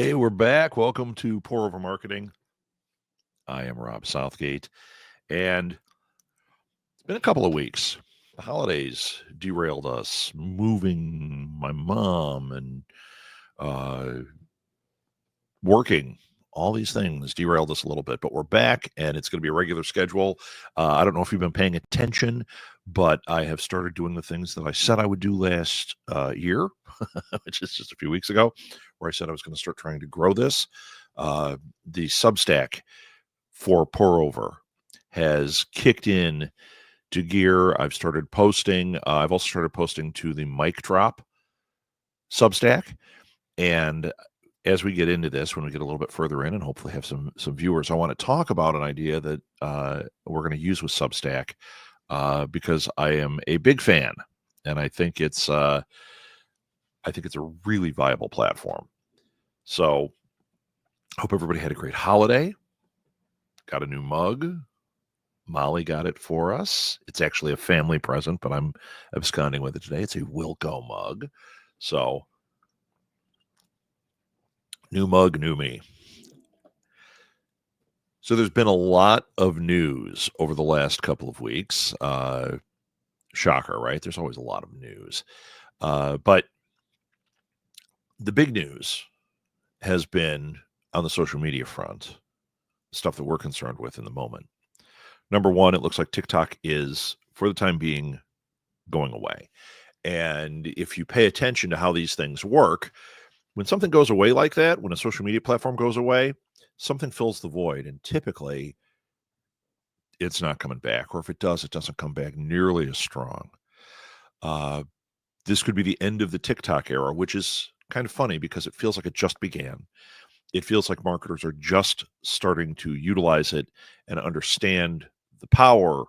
Hey, we're back. Welcome to Pour Over Marketing. I am Rob Southgate, and it's been a couple of weeks. The holidays derailed us, moving my mom and uh, working. All these things derailed us a little bit, but we're back, and it's going to be a regular schedule. I don't know if you've been paying attention, but I have started doing the things that I said I would do last year, which is just a few weeks ago, where I said I was going to start trying to grow this. The Substack for Pour Over has kicked in to gear. I've started posting. I've also started posting to the Mic Drop Substack. And as we get into this, when we get a little bit further in and hopefully have some viewers, I want to talk about an idea that we're going to use with Substack because I am a big fan, and I think it's a really viable platform. So, hope everybody had a great holiday. Got a new mug. Molly got it for us. It's actually a family present, but I'm absconding with it today. It's a Wilco mug. So, new mug, new me. So there's been a lot of news over the last couple of weeks. Shocker, right? There's always a lot of news. But the big news has been on the social media front, stuff that we're concerned with in the moment. Number one, it looks like TikTok is, for the time being, going away. And if you pay attention to how these things work, when something goes away like that, when a social media platform goes away, something fills the void. And typically, it's not coming back. Or if it does, it doesn't come back nearly as strong. This could be the end of the TikTok era, which is kind of funny because it feels like it just began. It feels like marketers are just starting to utilize it and understand the power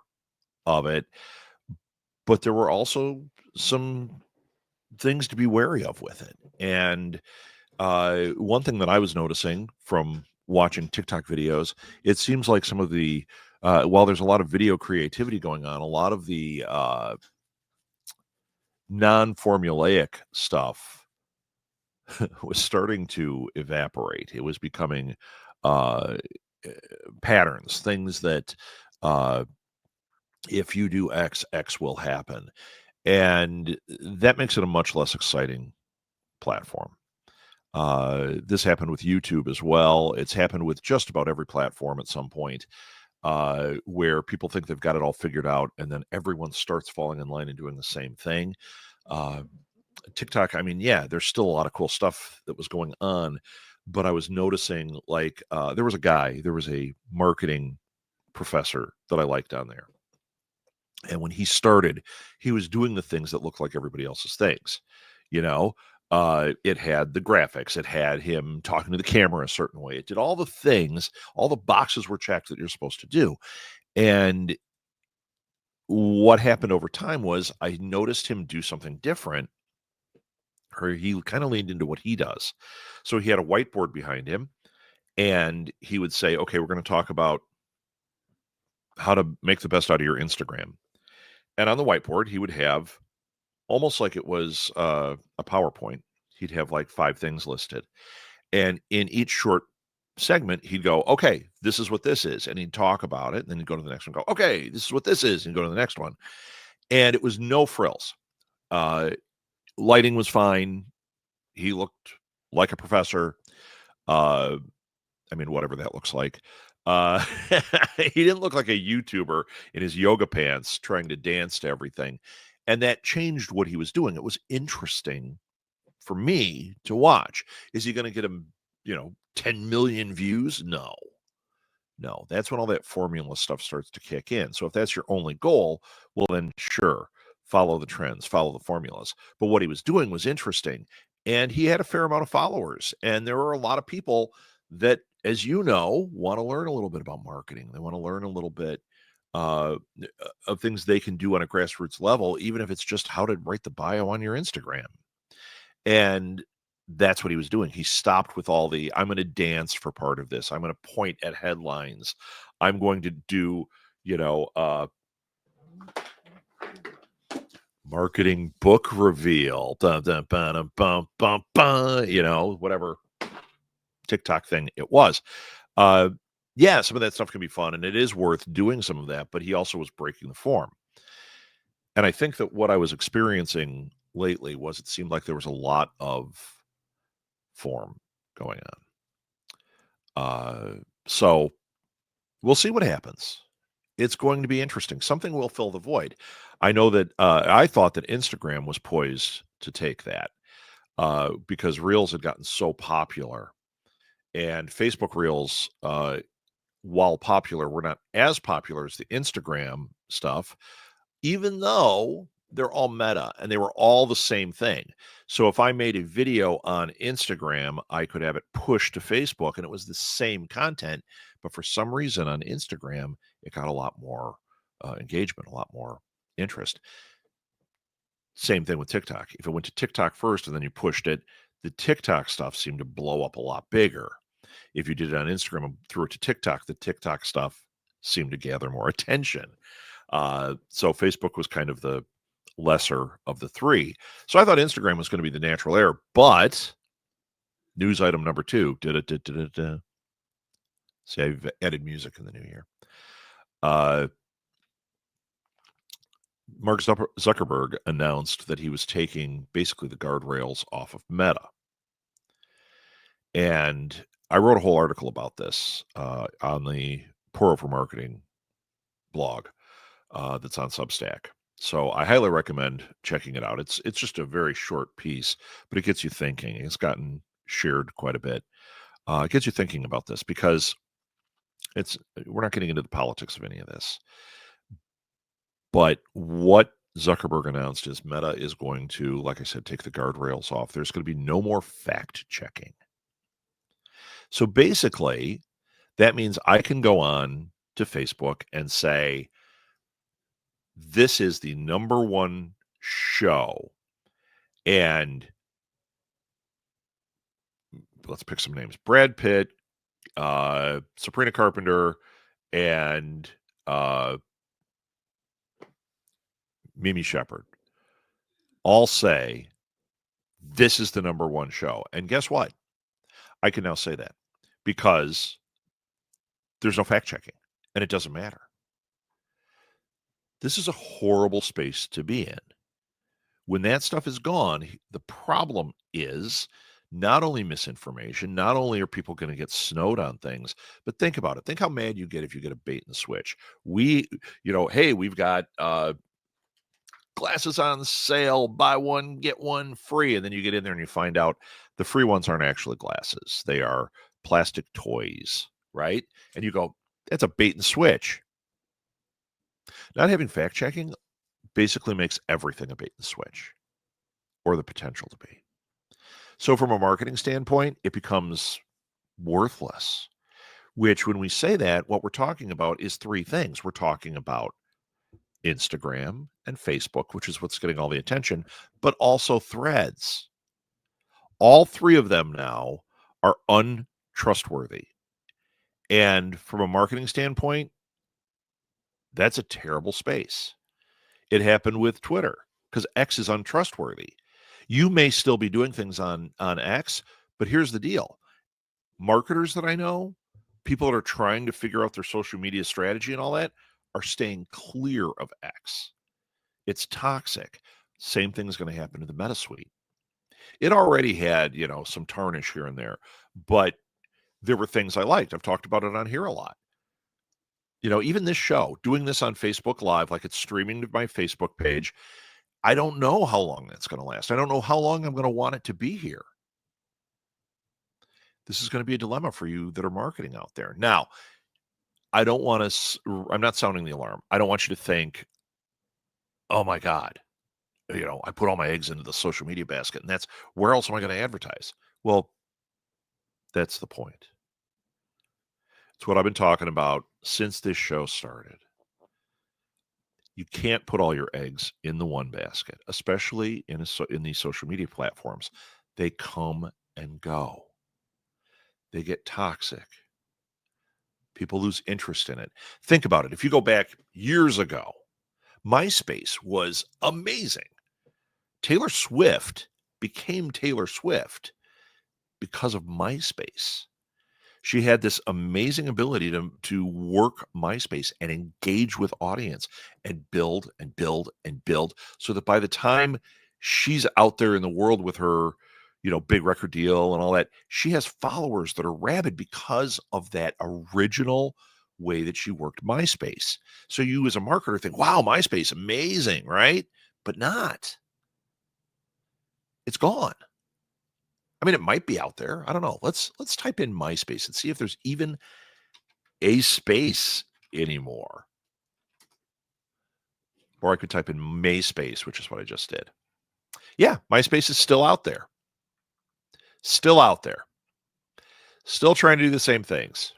of it. But there were also some things to be wary of with it. And one thing that I was noticing from watching TikTok videos, it seems like some of the, while there's a lot of video creativity going on, a lot of the non-formulaic stuff was starting to evaporate. It was becoming patterns, things that if you do X, X will happen. And that makes it a much less exciting platform. This happened with YouTube as well. It's happened with just about every platform at some point, where people think they've got it all figured out, and then everyone starts falling in line and doing the same thing. TikTok, I mean, yeah, there's still a lot of cool stuff that was going on, but I was noticing there was a marketing professor that I liked on there. And when he started, he was doing the things that looked like everybody else's things. You know, it had the graphics, it had him talking to the camera a certain way. It did all the things, all the boxes were checked that you're supposed to do. And what happened over time was I noticed him do something different, or he kind of leaned into what he does. So he had a whiteboard behind him, and he would say, okay, we're going to talk about how to make the best out of your Instagram. And on the whiteboard, he would have almost like it was a PowerPoint. He'd have like 5 things listed. And in each short segment, he'd go, okay, this is what this is. And he'd talk about it. And then he'd go to the next one, go, okay, this is what this is. And go to the next one. And it was no frills. Lighting was fine. He looked like a professor. I mean, whatever that looks like. He didn't look like a YouTuber in his yoga pants trying to dance to everything. And that changed what he was doing. It was interesting for me to watch. Is he going to get him, 10 million views? No. No, that's when all that formula stuff starts to kick in. So if that's your only goal, well, then sure, follow the trends, follow the formulas. But what he was doing was interesting. And he had a fair amount of followers. And there were a lot of people that, as you know, want to learn a little bit about marketing. They want to learn a little bit uh, of things they can do on a grassroots level, even if it's just how to write the bio on your Instagram. And that's what he was doing. He stopped with all the, I'm going to dance for part of this. I'm going to point at headlines. I'm going to do, marketing book reveal, dun, dun, bum, bum, bum, bum, whatever TikTok thing it was. Uh, yeah, some of that stuff can be fun, and it is worth doing some of that, but he also was breaking the form. And I think that what I was experiencing lately was it seemed like there was a lot of form going on. So we'll see what happens. It's going to be interesting. Something will fill the void. I know that I thought that Instagram was poised to take that because Reels had gotten so popular. And Facebook Reels, while popular, were not as popular as the Instagram stuff, even though they're all meta and they were all the same thing. So if I made a video on Instagram, I could have it pushed to Facebook and it was the same content. But for some reason on Instagram, it got a lot more engagement, a lot more interest. Same thing with TikTok. If it went to TikTok first and then you pushed it, the TikTok stuff seemed to blow up a lot bigger. If you did it on Instagram and threw it to TikTok, the TikTok stuff seemed to gather more attention. So Facebook was kind of the lesser of the three. So I thought Instagram was going to be the natural heir, but news item number 2. See, I've added music in the new year. Mark Zuckerberg announced that he was taking basically the guardrails off of Meta. And I wrote a whole article about this on the Pour Over Marketing blog that's on Substack. So I highly recommend checking it out. It's just a very short piece, but it gets you thinking. It's gotten shared quite a bit. It gets you thinking about this because we're not getting into the politics of any of this. But what Zuckerberg announced is Meta is going to, like I said, take the guardrails off. There's going to be no more fact checking. So basically, that means I can go on to Facebook and say, this is the number one show. And let's pick some names. Brad Pitt, Sabrina Carpenter, and Mimi Shepard all say this is the number one show. And guess what? I can now say that because there's no fact checking and it doesn't matter. This is a horrible space to be in. When that stuff is gone, the problem is not only misinformation, not only are people going to get snowed on things, but think about it. Think how mad you get if you get a bait and switch. Hey, we've got glasses on sale, buy one, get one free. And then you get in there and you find out the free ones aren't actually glasses. They are plastic toys, right? And you go, that's a bait and switch. Not having fact checking basically makes everything a bait and switch, or the potential to be. So from a marketing standpoint, it becomes worthless, which when we say that, what we're talking about is 3 things. We're talking about Instagram and Facebook, which is what's getting all the attention, but also Threads. All 3 of them now are untrustworthy. And from a marketing standpoint, that's a terrible space. It happened with Twitter because X is untrustworthy. You may still be doing things on X, but here's the deal. Marketers that I know, people that are trying to figure out their social media strategy and all that, are staying clear of X. It's toxic. Same thing is going to happen to the Meta Suite. It already had, some tarnish here and there, but there were things I liked. I've talked about it on here a lot. Even this show, doing this on Facebook Live, like it's streaming to my Facebook page, I don't know how long that's going to last. I don't know how long I'm going to want it to be here. This is going to be a dilemma for you that are marketing out there. Now, I'm not sounding the alarm. I don't want you to think, oh my God, I put all my eggs into the social media basket and that's where else am I going to advertise? Well, that's the point. It's what I've been talking about since this show started. You can't put all your eggs in the one basket, especially in these social media platforms. They come and go. They get toxic. People lose interest in it. Think about it. If you go back years ago, MySpace was amazing. Taylor Swift became Taylor Swift because of MySpace. She had this amazing ability to work MySpace and engage with audience and build and build and build so that by the time she's out there in the world with her, big record deal and all that, she has followers that are rabid because of that original way that she worked MySpace. So you as a marketer think, wow, MySpace, amazing, right? But not. It's gone. I mean, it might be out there. I don't know. Let's type in MySpace and see if there's even a space anymore. Or I could type in MySpace, which is what I just did. Yeah, MySpace is still out there. Still out there. Still trying to do the same things.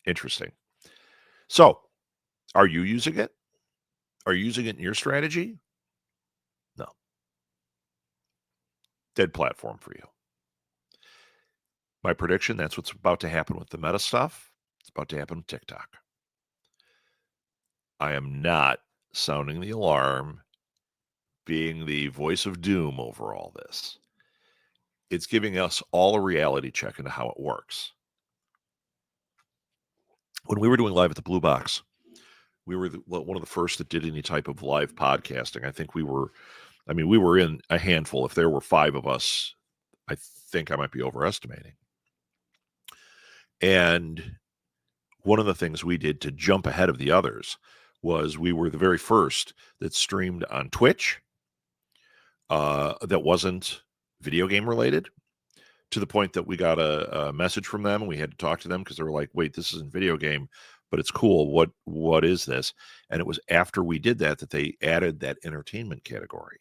Interesting. So, are you using it? Are you using it in your strategy? No. Dead platform for you. My prediction, that's what's about to happen with the Meta stuff. It's about to happen with TikTok. I am not sounding the alarm, being the voice of doom over all this. It's giving us all a reality check into how it works. When we were doing live at the Blue Box, we were one of the first that did any type of live podcasting. I think we were in a handful. If there were 5 of us, I think I might be overestimating. And one of the things we did to jump ahead of the others was we were the very first that streamed on Twitch that wasn't video game related, to the point that we got a message from them and we had to talk to them because they were like, wait, this isn't video game, but it's cool. What is this? And it was after we did that they added that entertainment category.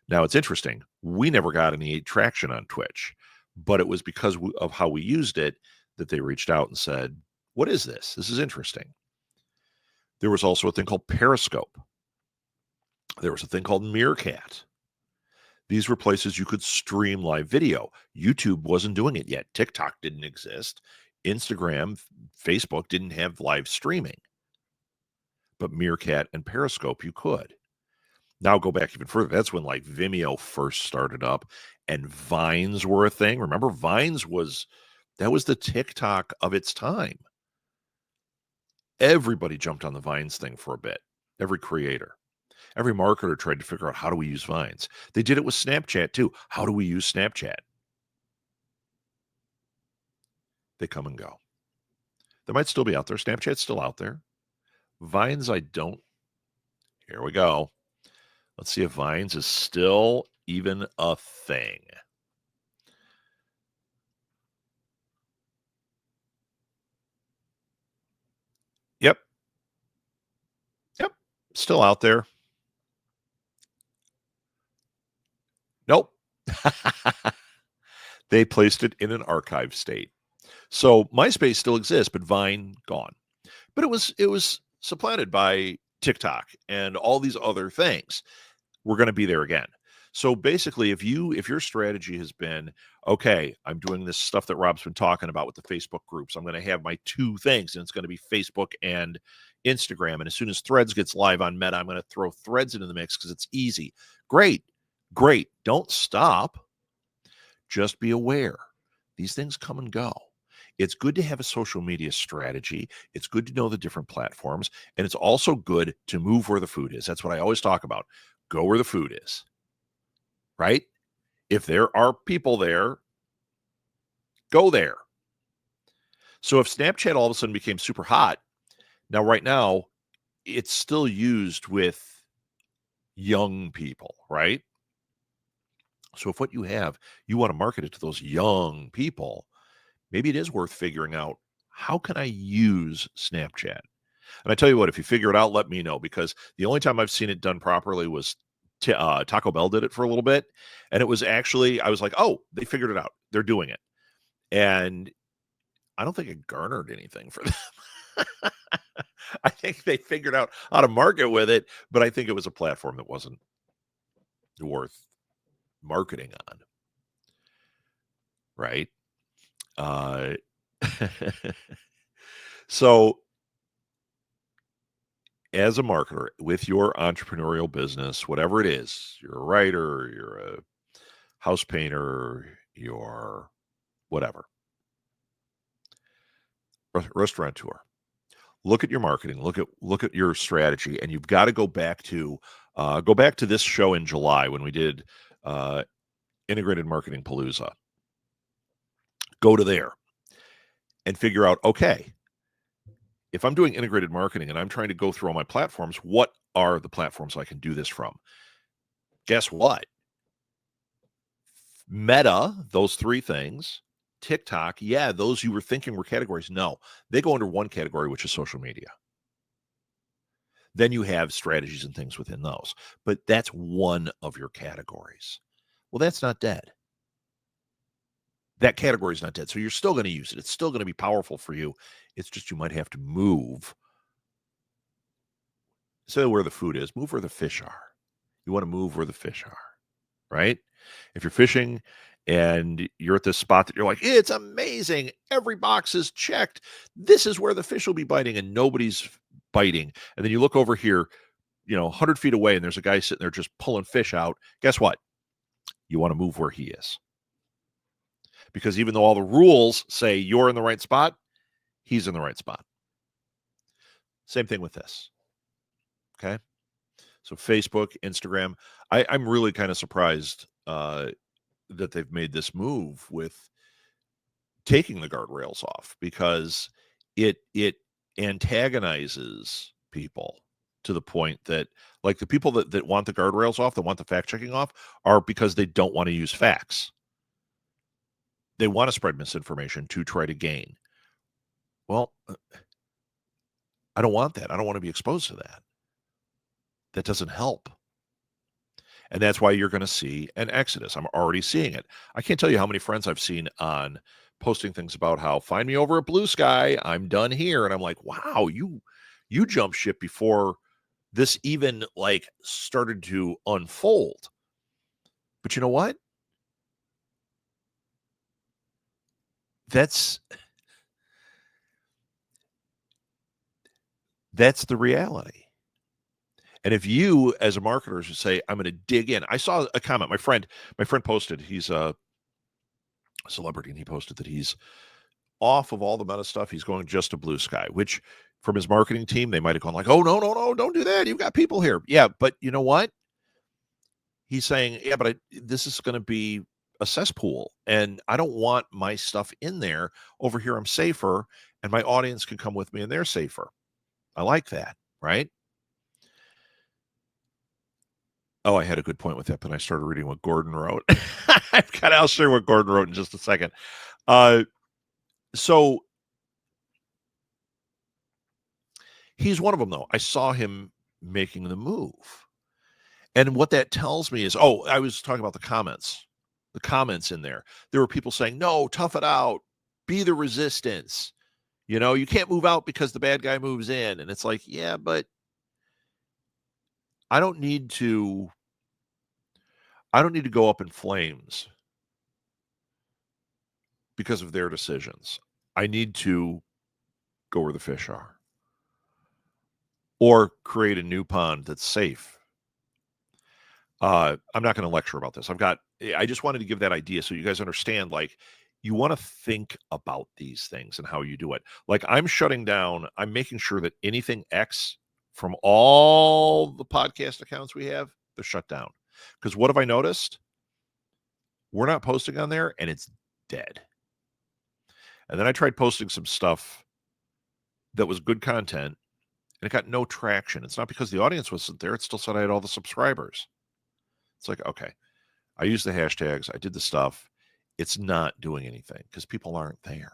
Now, it's interesting. We never got any traction on Twitch, but it was because of how we used it that they reached out and said, what is this? This is interesting. There was also a thing called Periscope. There was a thing called Meerkat. These were places you could stream live video. YouTube wasn't doing it yet. TikTok didn't exist. Instagram, Facebook didn't have live streaming. But Meerkat and Periscope, you could. Now go back even further. That's when like Vimeo first started up and Vines were a thing. Remember, Vines was the TikTok of its time. Everybody jumped on the Vines thing for a bit. Every creator. Every marketer tried to figure out, how do we use Vines? They did it with Snapchat too. How do we use Snapchat? They come and go. They might still be out there. Snapchat's still out there. Vines, I don't. Here we go. Let's see if Vines is still even a thing. Yep. Yep. Still out there. Nope. They placed it in an archive state. So MySpace still exists, but Vine gone. But it was supplanted by TikTok and all these other things. We're going to be there again. So basically, if your strategy has been, okay, I'm doing this stuff that Rob's been talking about with the Facebook groups, I'm going to have my 2 things, and it's going to be Facebook and Instagram. And as soon as Threads gets live on Meta, I'm going to throw Threads into the mix because it's easy. Great. Don't stop. Just be aware. These things come and go. It's good to have a social media strategy. It's good to know the different platforms. And it's also good to move where the food is. That's what I always talk about. Go where the food is. Right? If there are people there, go there. So if Snapchat all of a sudden became super hot, right now, it's still used with young people, right? So if what you have, you want to market it to those young people, maybe it is worth figuring out, how can I use Snapchat? And I tell you what, if you figure it out, let me know, because the only time I've seen it done properly was Taco Bell did it for a little bit. And it was actually, I was like, oh, they figured it out. They're doing it. And I don't think it garnered anything for them. I think they figured out how to market with it, but I think it was a platform that wasn't worth marketing on. Right? Uh, so as a marketer with your entrepreneurial business, whatever it is, you're a writer, you're a house painter, you're whatever. restaurateur. Look at your marketing. Look at your strategy, and you've got to go back to this show in July when we did Integrated Marketing Palooza. Go to there and figure out, okay, if I'm doing integrated marketing and I'm trying to go through all my platforms, what are the platforms I can do this from? Guess what? Meta, those three things. TikTok, yeah, those you were thinking were categories. No, they go under one category, which is social media. Then you have strategies and things within those. But that's one of your categories. Well, that's not dead. That category is not dead. So you're still going to use it. It's still going to be powerful for you. It's just you might have to move. So where the food is, move where the fish are. You want to move where the fish are, right? If you're fishing and you're at this spot that you're like, it's amazing. Every box is checked. This is where the fish will be biting and nobody's biting. And then you look over here, 100 feet away and there's a guy sitting there just pulling fish out. Guess what? You want to move where he is. Because even though all the rules say you're in the right spot, he's in the right spot. Same thing with this. Okay. So Facebook, Instagram, I'm really kind of surprised that they've made this move with taking the guardrails off, because it antagonizes people to the point that, like, the people that want the guardrails off, that want the fact checking off, are because they don't want to use facts. They want to spread misinformation to try to gain. Well, I don't want that. I don't want to be exposed to that. That doesn't help. And that's why you're going to see an exodus. I'm already seeing it. I can't tell you how many friends I've seen on posting things about how, find me over at Blue Sky, I'm done here. And I'm like, wow, you jumped ship before this even like started to unfold. But you know what? That's the reality. And if you, as a marketer, should say, I'm going to dig in. I saw a comment. My friend posted, he's a celebrity, and he posted that he's off of all the Meta stuff. He's going just to Blue Sky, which from his marketing team, they might have gone like, oh, no, don't do that. You've got people here. Yeah, but you know what? He's saying, yeah, but this is going to be a cesspool, and I don't want my stuff in there. Over here, I'm safer, and my audience can come with me, and they're safer. I like that, right? Oh, I had a good point with that, but I started reading what Gordon wrote. I'll share what Gordon wrote in just a second. So he's one of them, though. I saw him making the move. And what that tells me is, I was talking about the comments in there. There were people saying, no, tough it out. Be the resistance. You can't move out because the bad guy moves in. And it's like, yeah, but I don't need to go up in flames because of their decisions. I need to go where the fish are, or create a new pond that's safe. I'm not going to lecture about this. I just wanted to give that idea so you guys understand, like, you want to think about these things and how you do it. Like, I'm making sure that anything X from all the podcast accounts we have, they're shut down. Because what have I noticed? We're not posting on there and it's dead. And then I tried posting some stuff that was good content and it got no traction. It's not because the audience wasn't there. It still said I had all the subscribers. It's like, okay, I used the hashtags. I did the stuff. It's not doing anything because people aren't there.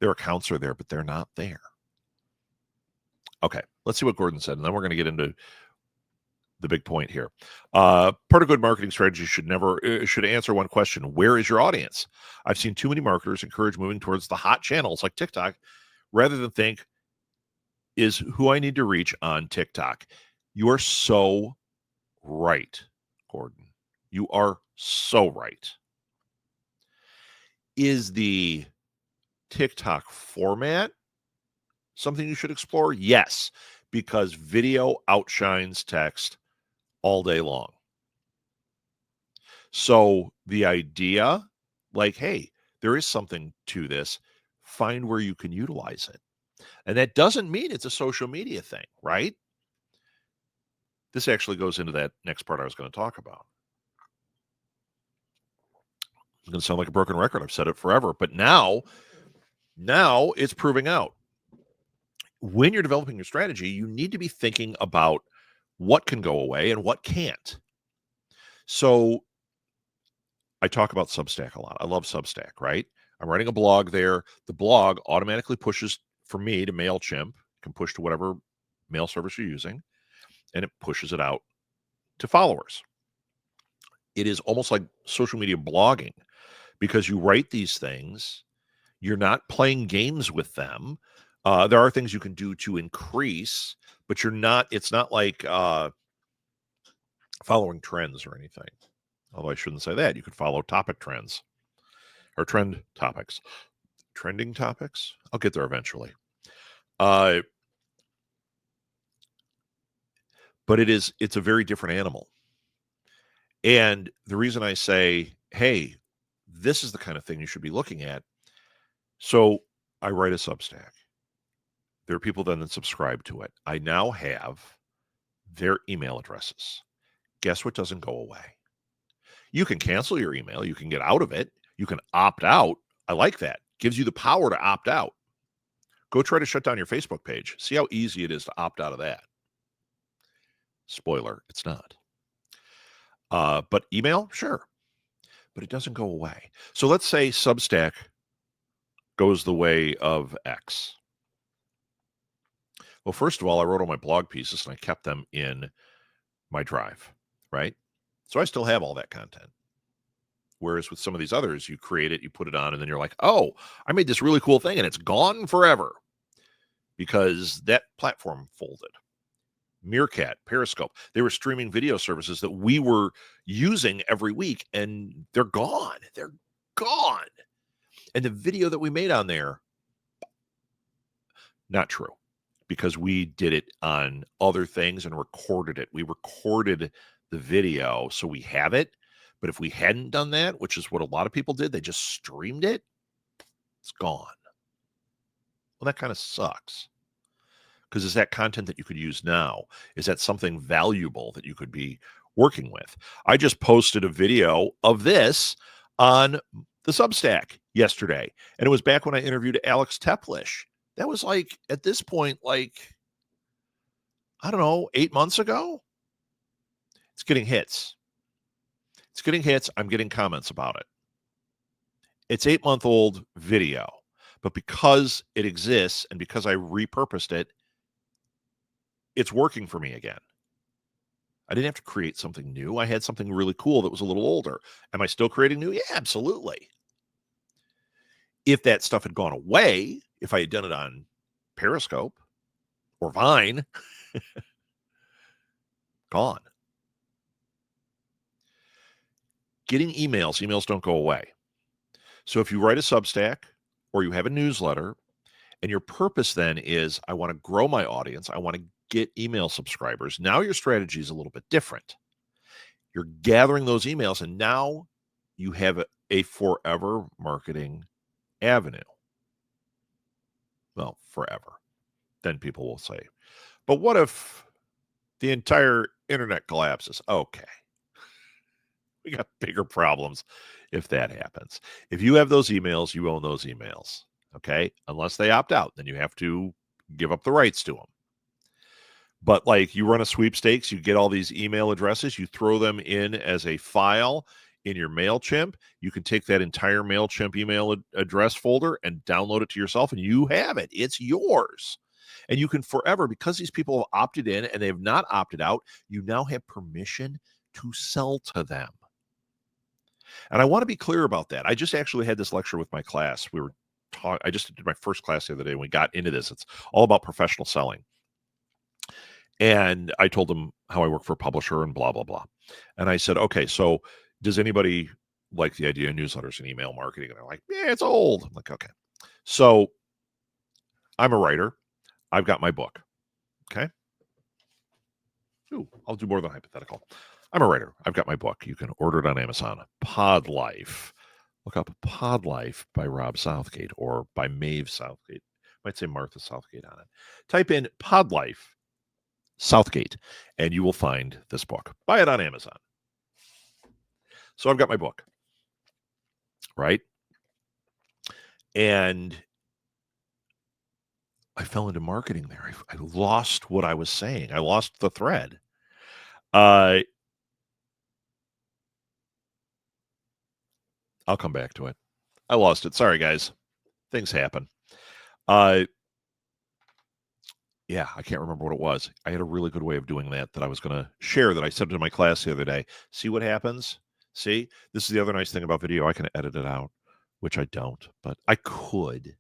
Their accounts are there, but they're not there. Okay, let's see what Gordon said, and then we're going to get into the big point here. Part of good marketing strategy should answer one question: where is your audience? I've seen too many marketers encourage moving towards the hot channels like TikTok rather than think, is who I need to reach on TikTok. You are so right, Gordon. You are so right. Is the TikTok format something you should explore? Yes, because video outshines text all day long. So the idea, like, hey, there is something to this. find where you can utilize it. And that doesn't mean it's a social media thing, right? This actually goes into that next part I was going to talk about. It's going to sound like a broken record. I've said it forever, but now it's proving out. When you're developing your strategy, you need to be thinking about what can go away and what can't. So I talk about Substack a lot. I love Substack, right? I'm writing a blog there. The blog automatically pushes for me to MailChimp, can push to whatever mail service you're using, and it pushes it out to followers. It is almost like social media blogging because you write these things, you're not playing games with them. There are things you can do to increase, but it's not like following trends or anything. Although I shouldn't say that. You could follow topic trends or trend topics. Trending topics? I'll get there eventually. But it's a very different animal. And the reason I say, hey, this is the kind of thing you should be looking at. So I write a Substack. There are people then that subscribe to it. I now have their email addresses. Guess what doesn't go away? You can cancel your email. You can get out of it. You can opt out. I like that. Gives you the power to opt out. Go try to shut down your Facebook page. See how easy it is to opt out of that. Spoiler, it's not. But email, sure. But it doesn't go away. So let's say Substack goes the way of X. Well, first of all, I wrote all my blog pieces and I kept them in my drive, right? So I still have all that content. Whereas with some of these others, you create it, you put it on, and then you're like, oh, I made this really cool thing and it's gone forever because that platform folded. Meerkat, Periscope, they were streaming video services that we were using every week, and they're gone. They're gone. And the video that we made on there, not true, because we did it on other things and recorded it. We recorded the video, so we have it. But if we hadn't done that, which is what a lot of people did, they just streamed it, it's gone. Well, that kind of sucks. Because is that content that you could use now? Is that something valuable that you could be working with? I just posted a video of this on the Substack yesterday, and it was back when I interviewed Alex Teplish. That was like, at this point, like, I don't know, 8 months ago? It's getting hits. It's getting hits. I'm getting comments about it. It's 8-month-old video, but because it exists and because I repurposed it, it's working for me again. I didn't have to create something new. I had something really cool that was a little older. Am I still creating new? Yeah, absolutely. If that stuff had gone away, if I had done it on Periscope or Vine, gone. Getting emails don't go away. So if you write a Substack or you have a newsletter, and your purpose then is, I want to grow my audience, I want to get email subscribers, now your strategy is a little bit different. You're gathering those emails, and now you have a forever marketing avenue. Well, forever. Then people will say, but what if the entire internet collapses? Okay. We got bigger problems if that happens. If you have those emails, you own those emails. Okay. Unless they opt out, then you have to give up the rights to them. But like you run a sweepstakes, you get all these email addresses, you throw them in as a file in your MailChimp. You can take that entire MailChimp email address folder and download it to yourself, and you have it. It's yours. And you can forever, because these people have opted in and they have not opted out, you now have permission to sell to them. And I want to be clear about that. I just actually had this lecture with my class. I just did my first class the other day and we got into this. It's all about professional selling. And I told them how I work for a publisher and blah, blah, blah. And I said, okay, so does anybody like the idea of newsletters and email marketing? And they're like, yeah, it's old. I'm like, okay. So I'm a writer. I've got my book. Okay. Ooh, I'll do more than hypothetical. I'm a writer. I've got my book. You can order it on Amazon. Pod Life. Look up Pod Life by Rob Southgate or by Maeve Southgate. Might say Martha Southgate on it. Type in Pod Life Southgate, and you will find this book. Buy it on Amazon. So I've got my book, right? And I fell into marketing there. I lost what I was saying. I lost the thread. I'll come back to it. I lost it. Sorry, guys. Things happen. Uh, yeah, I can't remember what it was. I had a really good way of doing that I was going to share that I said to my class the other day. See what happens? See, this is the other nice thing about video. I can edit it out, which I don't, but I could.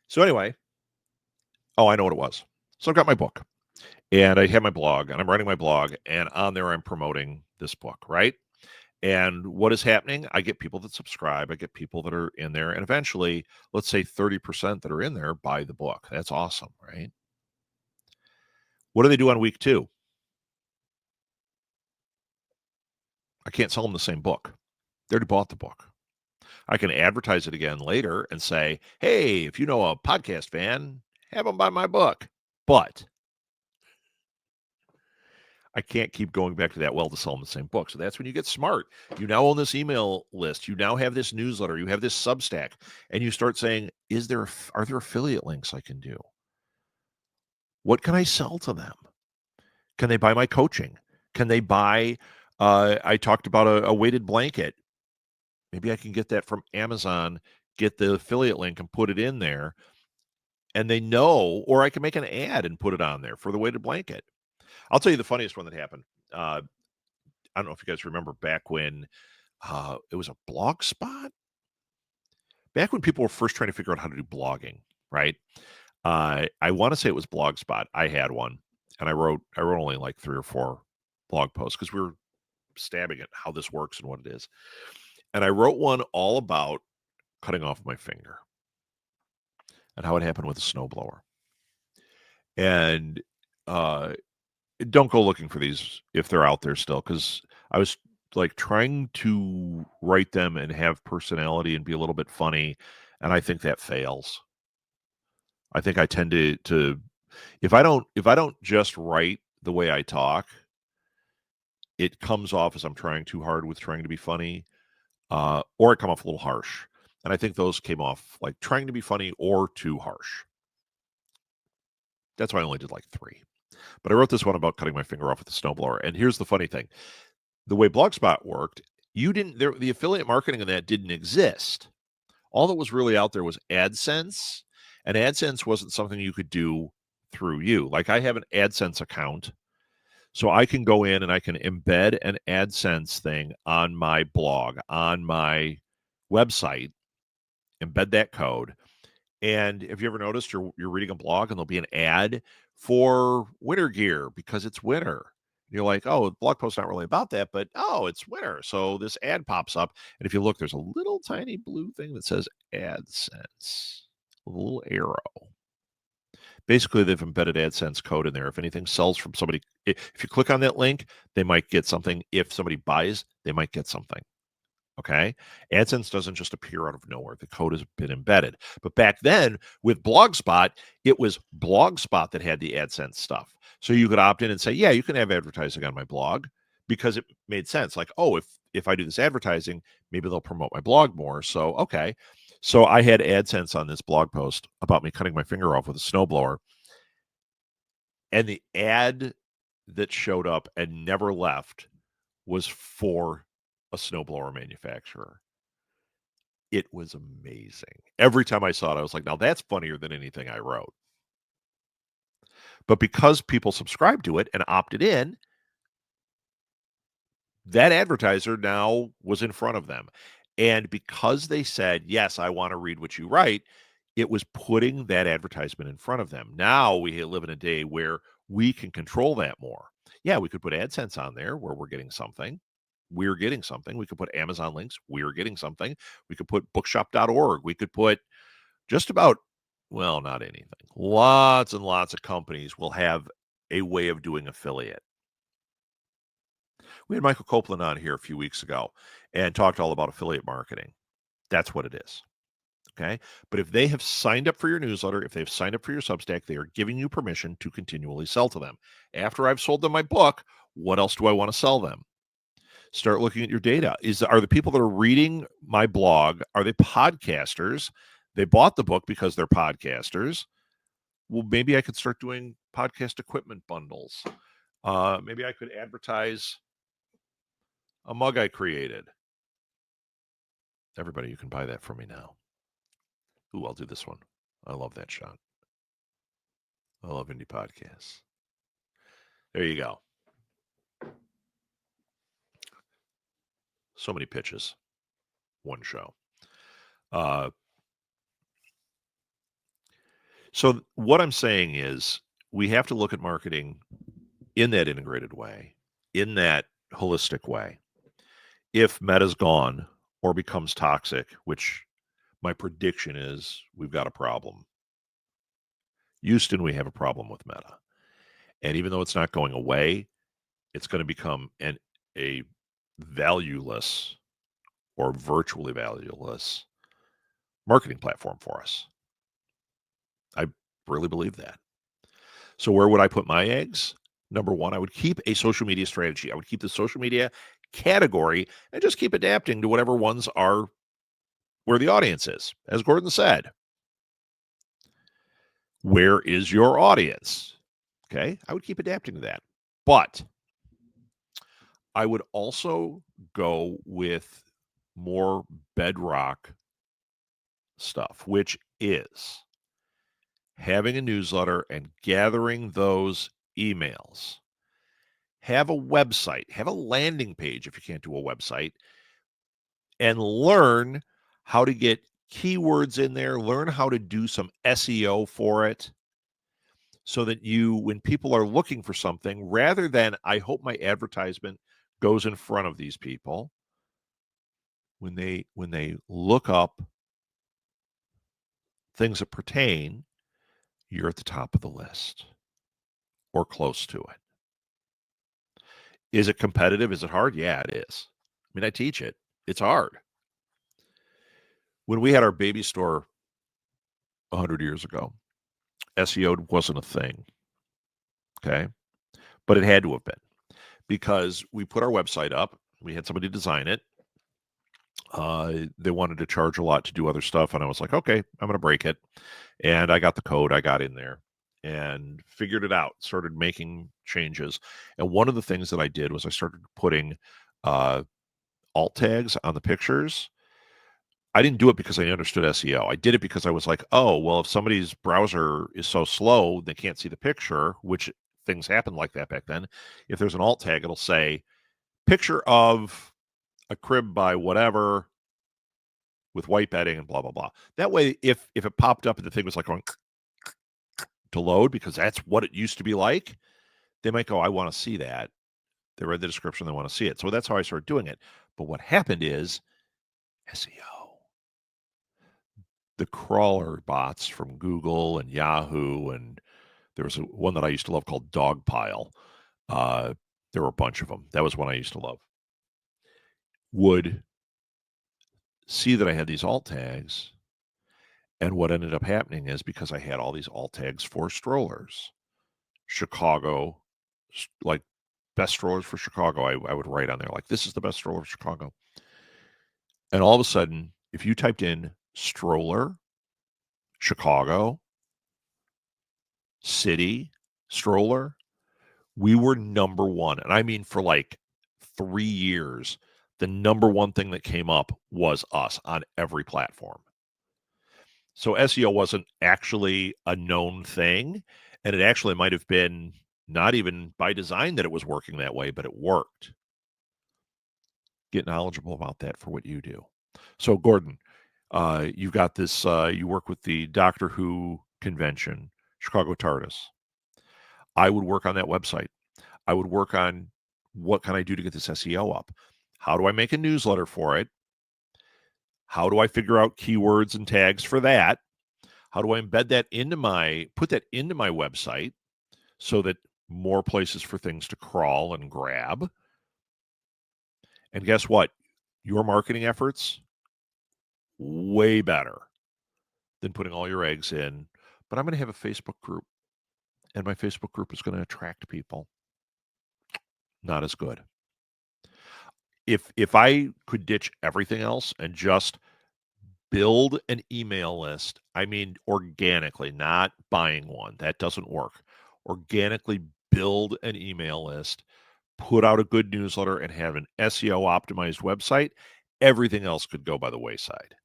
So anyway, I know what it was. So I've got my book and I have my blog and I'm writing my blog and on there I'm promoting this book, right? And what is happening? I get people that subscribe. I get people that are in there. And eventually, let's say 30% that are in there buy the book. That's awesome, right? What do they do on week 2? I can't sell them the same book. They already bought the book. I can advertise it again later and say, hey, if you know a podcast fan, have them buy my book. But I can't keep going back to that well to sell them the same book. So that's when you get smart. You now own this email list. You now have this newsletter. You have this Substack, and you start saying, are there affiliate links I can do? What can I sell to them? Can they buy my coaching? Can they buy? I talked about a weighted blanket. Maybe I can get that from Amazon, get the affiliate link and put it in there, and they know, or I can make an ad and put it on there for the weighted blanket. I'll tell you the funniest one that happened. I don't know if you guys remember back when it was a blog spot. Back when people were first trying to figure out how to do blogging, right? I want to say it was Blogspot. I had one, and I wrote only like 3 or 4 blog posts because we were stabbing at how this works and what it is. And I wrote one all about cutting off my finger and how it happened with a snowblower. And don't go looking for these if they're out there still, because I was like trying to write them and have personality and be a little bit funny, and I think that fails. I think I tend to if I don't just write the way I talk, it comes off as I'm trying too hard with trying to be funny, or it come off a little harsh. And I think those came off like trying to be funny or too harsh. That's why I only did like 3. But I wrote this one about cutting my finger off with a snowblower. And here's the funny thing. The way Blogspot worked, the affiliate marketing in that didn't exist. All that was really out there was AdSense, and AdSense wasn't something you could do through you. Like I have an AdSense account, so I can go in and I can embed an AdSense thing on my blog, on my website, embed that code. And have you ever noticed you're reading a blog and there'll be an ad for winter gear because it's winter? You're like, oh, the blog post's not really about that, but oh, it's winter. So this ad pops up. And if you look, there's a little tiny blue thing that says AdSense, a little arrow. Basically, they've embedded AdSense code in there. If anything sells from somebody, if you click on that link, they might get something. If somebody buys, they might get something. Okay. AdSense doesn't just appear out of nowhere. The code has been embedded. But back then with Blogspot, it was Blogspot that had the AdSense stuff. So you could opt in and say, yeah, you can have advertising on my blog because it made sense. Like, oh, if I do this advertising, maybe they'll promote my blog more. So, okay. So I had AdSense on this blog post about me cutting my finger off with a snowblower. And the ad that showed up and never left was for a snowblower manufacturer. It was amazing. Every time I saw it, I was like, now that's funnier than anything I wrote. But because people subscribed to it and opted in, that advertiser now was in front of them. And because they said, yes, I want to read what you write, it was putting that advertisement in front of them. Now we live in a day where we can control that more. Yeah, we could put AdSense on there where we're getting something. We're getting something. We could put Amazon links. We're getting something. We could put bookshop.org. We could put just about, well, not anything. Lots and lots of companies will have a way of doing affiliate. We had Michael Copeland on here a few weeks ago, and talked all about affiliate marketing. That's what it is. Okay. But if they have signed up for your newsletter, if they've signed up for your Substack, they are giving you permission to continually sell to them. After I've sold them my book, what else do I want to sell them? Start looking at your data. Are the people that are reading my blog, are they podcasters? They bought the book because they're podcasters. Well, maybe I could start doing podcast equipment bundles. Maybe I could advertise a mug I created. Everybody, you can buy that from me now. Ooh, I'll do this one. I love that shot. I love indie podcasts. There you go. So many pitches. One show. So what I'm saying is we have to look at marketing in that integrated way, in that holistic way. If Meta's gone or becomes toxic, which my prediction is we've got a problem. Houston, we have a problem with Meta. And even though it's not going away, it's going to become a valueless or virtually valueless marketing platform for us. I really believe that. So where would I put my eggs? Number one, I would keep a social media strategy. I would keep the social media category and just keep adapting to whatever ones are where the audience is. As Gordon said, where is your audience? Okay, I would keep adapting to that. But I would also go with more bedrock stuff, which is having a newsletter and gathering those emails. Have a website, have a landing page if you can't do a website, and learn how to get keywords in there, learn how to do some SEO for it so that when people are looking for something, rather than I hope my advertisement goes in front of these people, when they look up things that pertain, you're at the top of the list or close to it. Is it competitive? Is it hard? Yeah, it is. I mean, I teach it. It's hard. When we had our baby store 100 years ago, SEO wasn't a thing. Okay. But it had to have been because we put our website up. We had somebody design it. They wanted to charge a lot to do other stuff. And I was like, okay, I'm going to break it. And I got the code. I got in there and figured it out, started making changes. And one of the things that I did was I started putting alt tags on the pictures. I didn't do it because I understood SEO. I did it because I was like, oh, well, if somebody's browser is so slow, they can't see the picture, which things happened like that back then. If there's an alt tag, it'll say picture of a crib by whatever with white bedding and blah, blah, blah. That way, if it popped up and the thing was like going to load, because that's what it used to be like, they might go, I want to see that. They read the description, they want to see it. So that's how I started doing it. But what happened is SEO. The crawler bots from Google and Yahoo, and there was one that I used to love called Dogpile. There were a bunch of them. That was one I used to love. Would see that I had these alt tags, and what ended up happening is because I had all these alt tags for strollers, Chicago, like best strollers for Chicago, I would write on there like, this is the best stroller for Chicago. And all of a sudden, if you typed in stroller, Chicago, city, stroller, we were number one. And I mean, for like 3 years, the number one thing that came up was us on every platform. So SEO wasn't actually a known thing. And it actually might have been not even by design that it was working that way, but it worked. Get knowledgeable about that for what you do. So, Gordon, you've got this, you work with the Doctor Who convention, Chicago TARDIS. I would work on that website. I would work on what can I do to get this SEO up? How do I make a newsletter for it? How do I figure out keywords and tags for that? How do I embed that put that into my website so that more places for things to crawl and grab? And guess what? your marketing efforts way better than putting all your eggs in. But I'm going to have a Facebook group, and my Facebook group is going to attract people. Not as good. If I could ditch everything else and just build an email list, I mean organically, not buying one. That doesn't work. Organically build an email list, put out a good newsletter, and have an SEO optimized website, everything else could go by the wayside.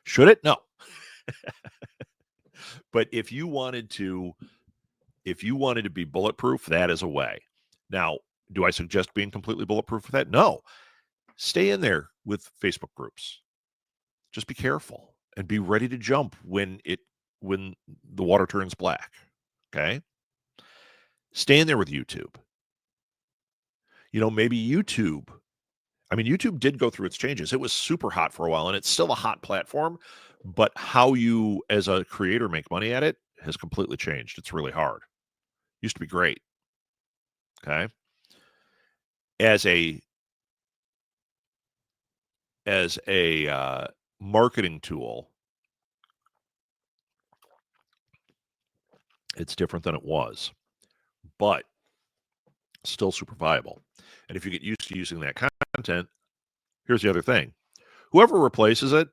Should it? No. But if you wanted to be bulletproof, that is a way. Now, do I suggest being completely bulletproof with that? No. Stay in there with Facebook groups. Just be careful and be ready to jump when the water turns black. Okay? Stay in there with YouTube. Maybe YouTube. I mean, YouTube did go through its changes. It was super hot for a while, and it's still a hot platform, but how you as a creator make money at it has completely changed. It's really hard. Used to be great. Okay? As a marketing tool, it's different than it was, but still super viable. And if you get used to using that content, here's the other thing. Whoever replaces it,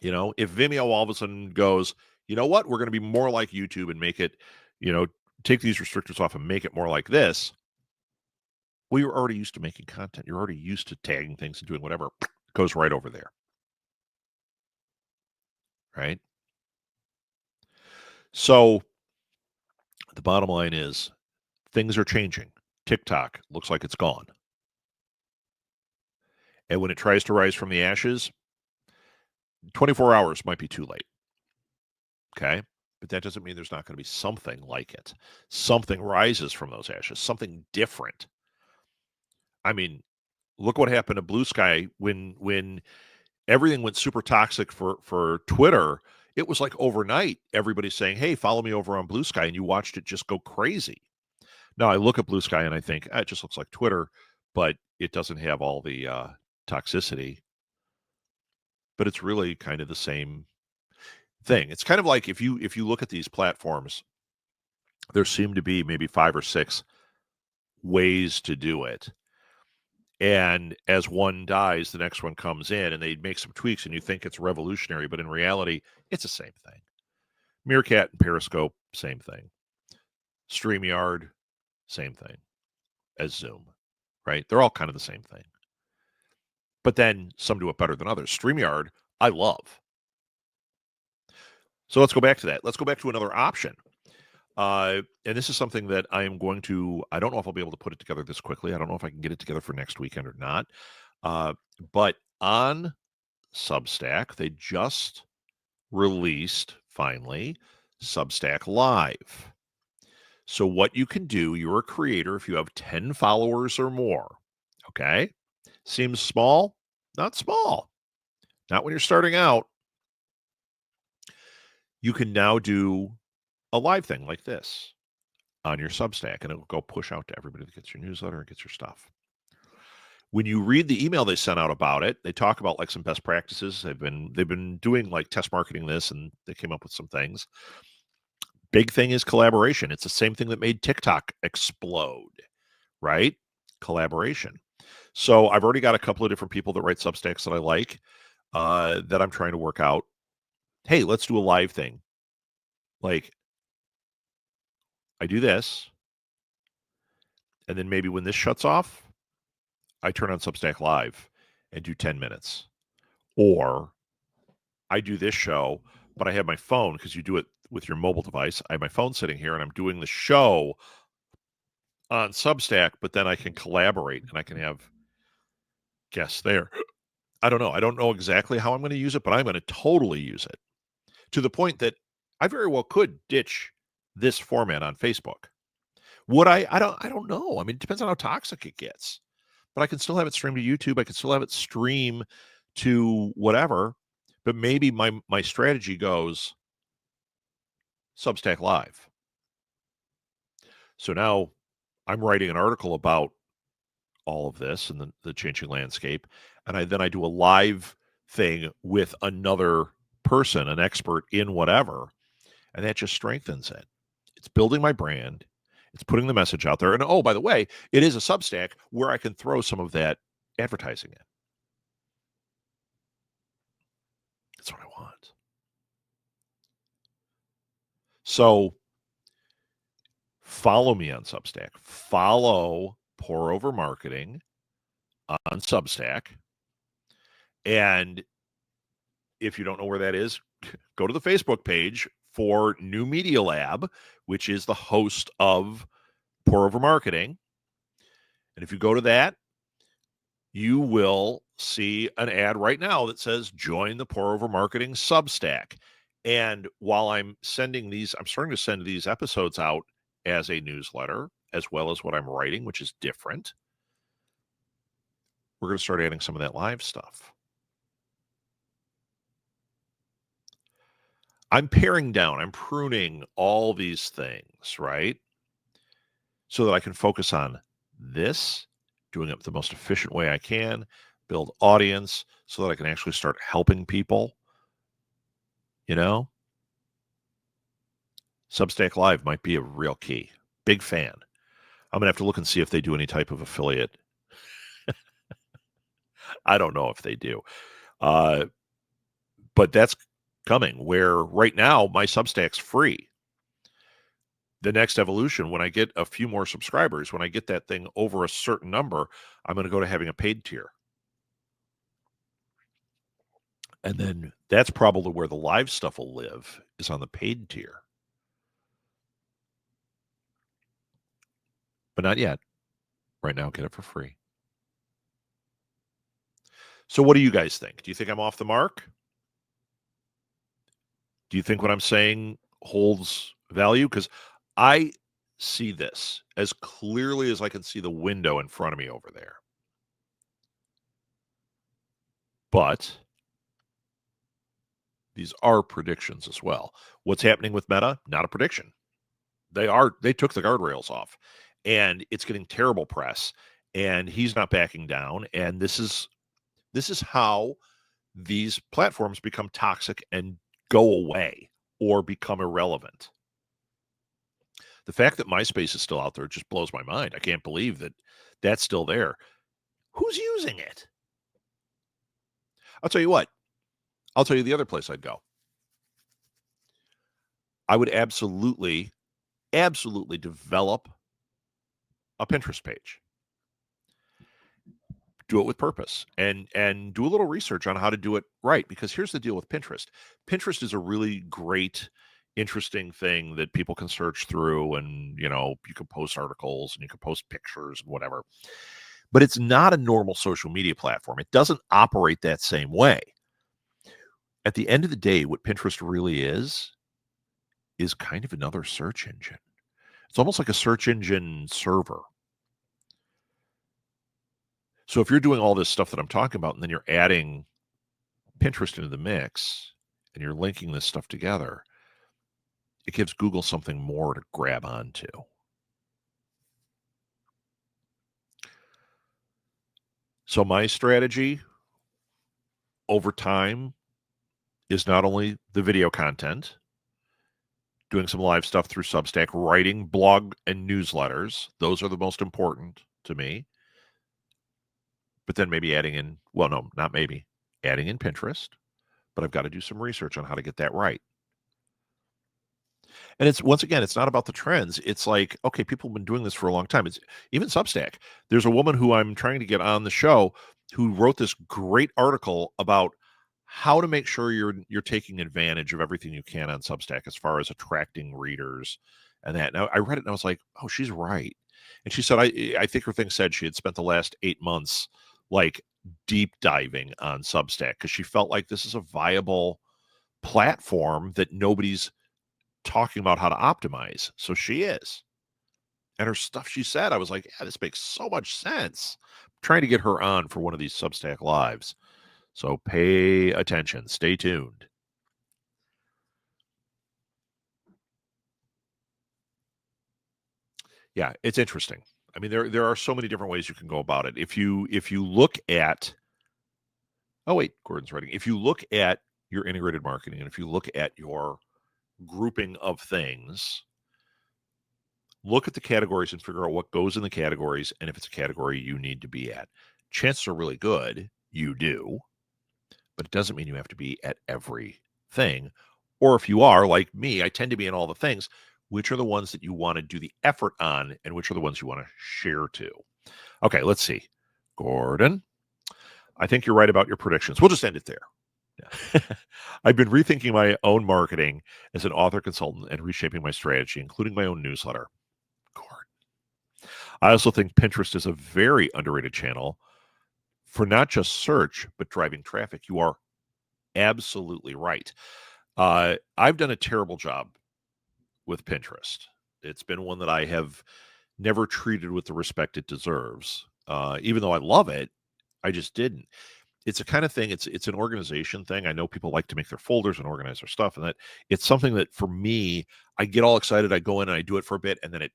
if Vimeo all of a sudden goes, you know what, we're going to be more like YouTube and make it, take these restrictors off and make it more like this. Well, you're already used to making content. You're already used to tagging things and doing whatever. It goes right over there. Right? So the bottom line is things are changing. TikTok looks like it's gone. And when it tries to rise from the ashes, 24 hours might be too late. Okay? But that doesn't mean there's not going to be something like it. Something rises from those ashes, something different. I mean, look what happened to Blue Sky when everything went super toxic for Twitter. It was like overnight, everybody's saying, hey, follow me over on Blue Sky, and you watched it just go crazy. Now, I look at Blue Sky and I think, it just looks like Twitter, but it doesn't have all the toxicity. But it's really kind of the same thing. It's kind of like if you look at these platforms, there seem to be maybe 5 or 6 ways to do it. And as one dies, the next one comes in and they make some tweaks and you think it's revolutionary, but in reality, it's the same thing. Meerkat and Periscope, same thing. StreamYard, same thing as Zoom, right? They're all kind of the same thing. But then some do it better than others. StreamYard, I love. So let's go back to that. Let's go back to another option. And this is something that I am going to, I don't know if I'll be able to put it together this quickly. I don't know if I can get it together for next weekend or not. But on Substack, they just released, finally, Substack Live. So what you can do, you're a creator if you have 10 followers or more, okay? Seems small? Not small. Not when you're starting out. You can now do a live thing like this on your Substack, and it'll go push out to everybody that gets your newsletter and gets your stuff. When you read the email they sent out about it, they talk about like some best practices. They've been doing like test marketing this, and they came up with some things. Big thing is collaboration. It's the same thing that made TikTok explode, right? Collaboration. So I've already got a couple of different people that write Substacks that I like, that I'm trying to work out. Hey, let's do a live thing. Like, I do this, and then maybe when this shuts off, I turn on Substack Live and do 10 minutes. Or I do this show, but I have my phone because you do it with your mobile device. I have my phone sitting here and I'm doing the show on Substack, but then I can collaborate and I can have guests there. I don't know. I don't know exactly how I'm going to use it, but I'm going to totally use it to the point that I very well could ditch this format on Facebook. Would I? I don't know. I mean, it depends on how toxic it gets. But I can still have it stream to YouTube. I can still have it stream to whatever. But maybe my strategy goes Substack Live. So now I'm writing an article about all of this and the changing landscape. And then I do a live thing with another person, an expert in whatever, and that just strengthens it. It's building my brand. It's putting the message out there. And oh, by the way, it is a Substack where I can throw some of that advertising in. That's what I want. So follow me on Substack. Follow Pour Over Marketing on Substack. And if you don't know where that is, go to the Facebook page for New Media Lab, which is the host of Pour Over Marketing. And if you go to that, you will see an ad right now that says join the Pour Over Marketing Substack. And while I'm starting to send these episodes out as a newsletter, as well as what I'm writing, which is different. We're going to start adding some of that live stuff. I'm paring down, I'm pruning all these things, right? So that I can focus on this, doing it the most efficient way I can, build audience so that I can actually start helping people. Substack Live might be a real key. Big fan. I'm going to have to look and see if they do any type of affiliate. I don't know if they do. But that's coming, where right now my Substack's free. The next evolution, when I get a few more subscribers, when I get that thing over a certain number, I'm going to go to having a paid tier. And then that's probably where the live stuff will live, is on the paid tier. But not yet. Right now, get it for free. So what do you guys think? Do you think I'm off the mark? Do you think what I'm saying holds value? Because I see this as clearly as I can see the window in front of me over there. But these are predictions as well. What's happening with Meta? Not a prediction. They took the guardrails off, and it's getting terrible press, and he's not backing down. And this is how these platforms become toxic and go away or become irrelevant. The fact that MySpace is still out there just blows my mind. I can't believe that that's still there. Who's using it? I'll tell you what. I'll tell you the other place I'd go. I would absolutely develop a Pinterest page. Do it with purpose and do a little research on how to do it right. Because here's the deal with Pinterest. Pinterest is a really great, interesting thing that people can search through, and you can post articles and you can post pictures and whatever. But it's not a normal social media platform. It doesn't operate that same way. At the end of the day, what Pinterest really is kind of another search engine. It's almost like a search engine server. So if you're doing all this stuff that I'm talking about, and then you're adding Pinterest into the mix, and you're linking this stuff together, it gives Google something more to grab onto. So my strategy over time is not only the video content, doing some live stuff through Substack, writing blog and newsletters. Those are the most important to me. But then maybe adding in Pinterest. But I've got to do some research on how to get that right. And it's, once again, it's not about the trends. It's like, okay, people have been doing this for a long time. It's even Substack. There's a woman who I'm trying to get on the show who wrote this great article about how to make sure you're taking advantage of everything you can on Substack as far as attracting readers and that. Now, I read it and I was like, oh, she's right. And she said, I think her thing said she had spent the last 8 months like deep diving on Substack because she felt like this is a viable platform that nobody's talking about how to optimize. So she is. And her stuff she said, I was like, yeah, this makes so much sense. I'm trying to get her on for one of these Substack lives. So pay attention. Stay tuned. Yeah, it's interesting. I mean, there are so many different ways you can go about it. If you look at, oh wait, Gordon's writing. If you look at your integrated marketing, and if you look at your grouping of things, look at the categories and figure out what goes in the categories, and if it's a category you need to be at. Chances are really good you do, but it doesn't mean you have to be at everything. Or if you are, like me, I tend to be in all the things. Which are the ones that you want to do the effort on, and which are the ones you want to share to? Okay, let's see. Gordon, I think you're right about your predictions. We'll just end it there. Yeah. I've been rethinking my own marketing as an author consultant and reshaping my strategy, including my own newsletter. Gordon. I also think Pinterest is a very underrated channel for not just search, but driving traffic. You are absolutely right. I've done a terrible job with Pinterest. It's been one that I have never treated with the respect it deserves. Even though I love it, I just didn't. It's a kind of thing. It's an organization thing. I know people like to make their folders and organize their stuff, and that it's something that for me, I get all excited. I go in and I do it for a bit, and then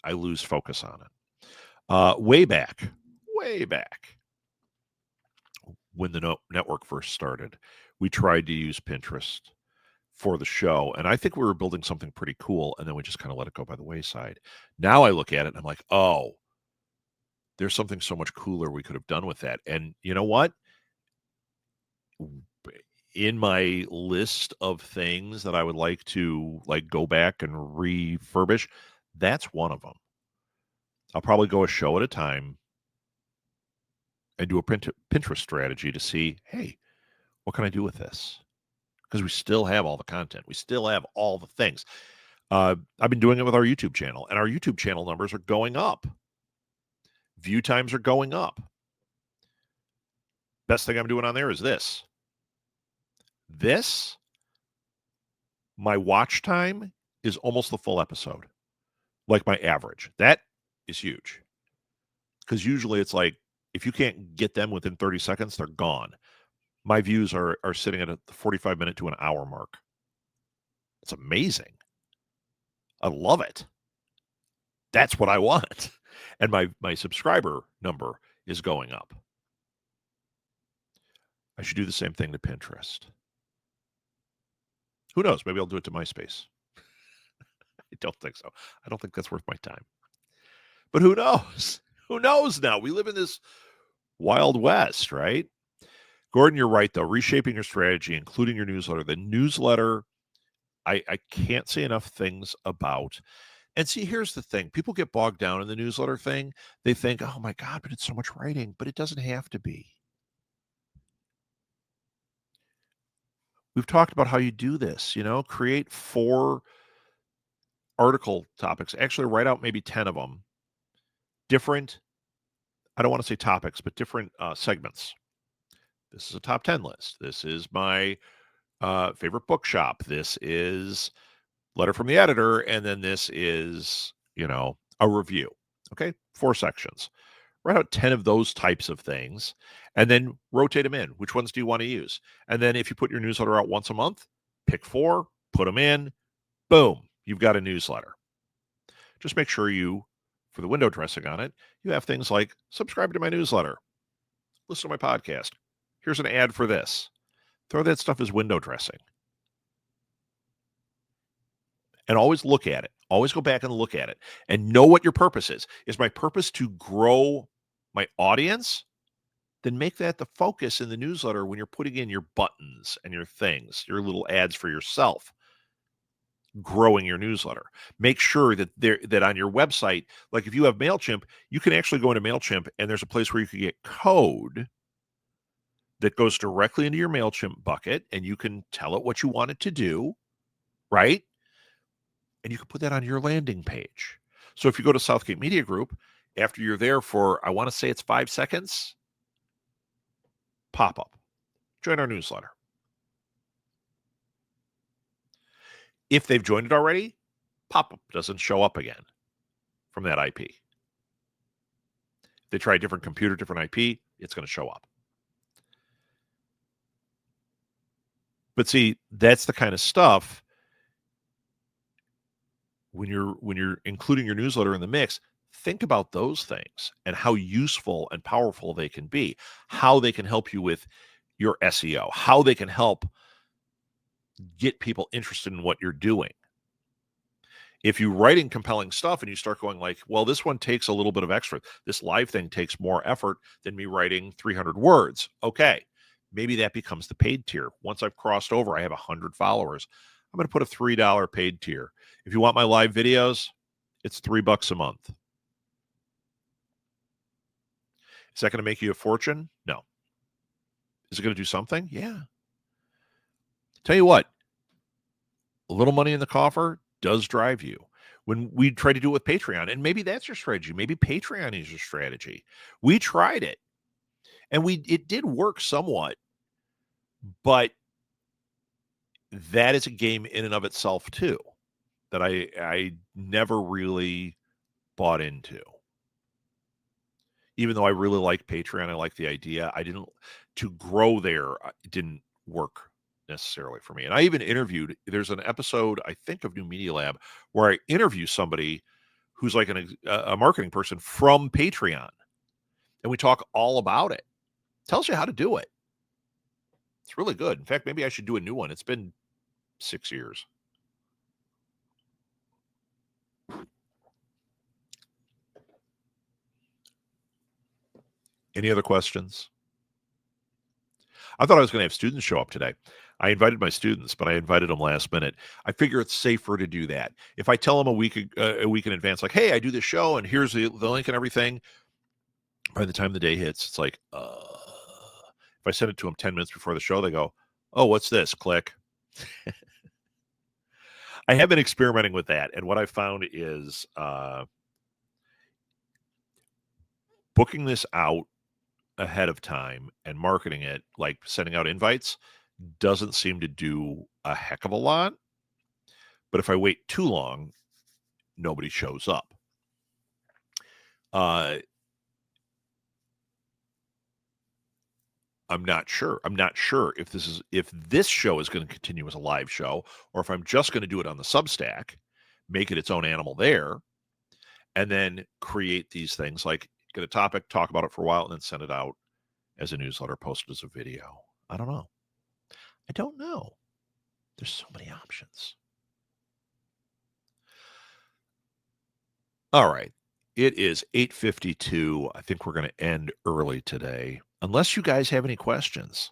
I lose focus on it. Way back when the network first started, we tried to use Pinterest for the show, and I think we were building something pretty cool, and then we just kind of let it go by the wayside. Now I look at it and I'm like, oh, there's something so much cooler we could have done with that. And you know what? In my list of things that I would like to like go back and refurbish, that's one of them. I'll probably go a show at a time and do a Pinterest strategy to see, hey, what can I do with this? Because we still have all the content. We still have all the things. I've been doing it with our YouTube channel, and our YouTube channel numbers are going up. View times are going up. Best thing I'm doing on there is this. My watch time is almost the full episode, like my average. That is huge. Because usually it's like, if you can't get them within 30 seconds, they're gone. My views are sitting at a 45-minute to an hour mark. It's amazing. I love it. That's what I want. And my subscriber number is going up. I should do the same thing to Pinterest. Who knows? Maybe I'll do it to MySpace. I don't think so. I don't think that's worth my time. But who knows? Who knows now? We live in this Wild West, right? Gordon, you're right, though. Reshaping your strategy, including your newsletter. The newsletter, I can't say enough things about. And see, here's the thing. People get bogged down in the newsletter thing. They think, oh my God, but it's so much writing. But it doesn't have to be. We've talked about how you do this, create 4 article topics. Actually, write out maybe 10 of them. Different, I don't want to say topics, but different segments. This is a top 10 list. This is my favorite bookshop. This is letter from the editor. And then this is, a review. Okay. 4 sections. Write out 10 of those types of things and then rotate them in. Which ones do you want to use? And then if you put your newsletter out once a month, pick 4, put them in, boom, you've got a newsletter. Just make sure for the window dressing on it, you have things like subscribe to my newsletter, listen to my podcast. Here's an ad for this. Throw that stuff as window dressing. And always look at it. Always go back and look at it and know what your purpose is. Is my purpose to grow my audience? Then make that the focus in the newsletter when you're putting in your buttons and your things, your little ads for yourself, growing your newsletter. Make sure that on your website, like if you have MailChimp, you can actually go into MailChimp and there's a place where you can get code that goes directly into your MailChimp bucket and you can tell it what you want it to do, right? And you can put that on your landing page. So if you go to Southgate Media Group, after you're there for, I want to say it's 5 seconds, pop up. Join our newsletter. If they've joined it already, pop-up doesn't show up again from that IP. If they try a different computer, different IP, it's going to show up. But see, that's the kind of stuff when you're including your newsletter in the mix, Think about those things and how useful and powerful they can be, how they can help you with your SEO, how they can help get people interested in what you're doing. If you're writing compelling stuff and you start going like, well, this one takes a little bit of extra, this live thing takes more effort than me writing 300 words. Okay, maybe that becomes the paid tier. Once I've crossed over, I have 100 followers. I'm going to put a $3 paid tier. If you want my live videos, it's $3 a month. Is that going to make you a fortune? No. Is it going to do something? Yeah. Tell you what, a little money in the coffer does drive you. When we try to do it with Patreon, and maybe that's your strategy. Maybe Patreon is your strategy. We tried it, and it did work somewhat, but that is a game in and of itself too that I never really bought into. Even though I really like Patreon, I like the idea. I didn't to grow there. It didn't work necessarily for me. And I even interviewed. There's an episode I think of New Media Lab where I interview somebody who's like a marketing person from Patreon, and we talk all about it. Tells you how to do it. It's really good. In fact, maybe I should do a new one. It's been 6 years. Any other questions? I thought I was going to have students show up today. I invited my students, but I invited them last minute. I figure it's safer to do that. If I tell them a week in advance, like, "Hey, I do this show, and here's the link and everything," by the time the day hits, it's like, if I send it to them 10 minutes before the show, they go, "Oh, what's this?" Click. I have been experimenting with that, and what I found is booking this out ahead of time and marketing it, like sending out invites, doesn't seem to do a heck of a lot. But if I wait too long, nobody shows up. I'm not sure. I'm not sure if this show is going to continue as a live show, or if I'm just going to do it on the Substack, make it its own animal there, and then create these things like get a topic, talk about it for a while, and then send it out as a newsletter, post it as a video. I don't know. I don't know. There's so many options. All right. It is 8:52. I think we're going to end early today, unless you guys have any questions.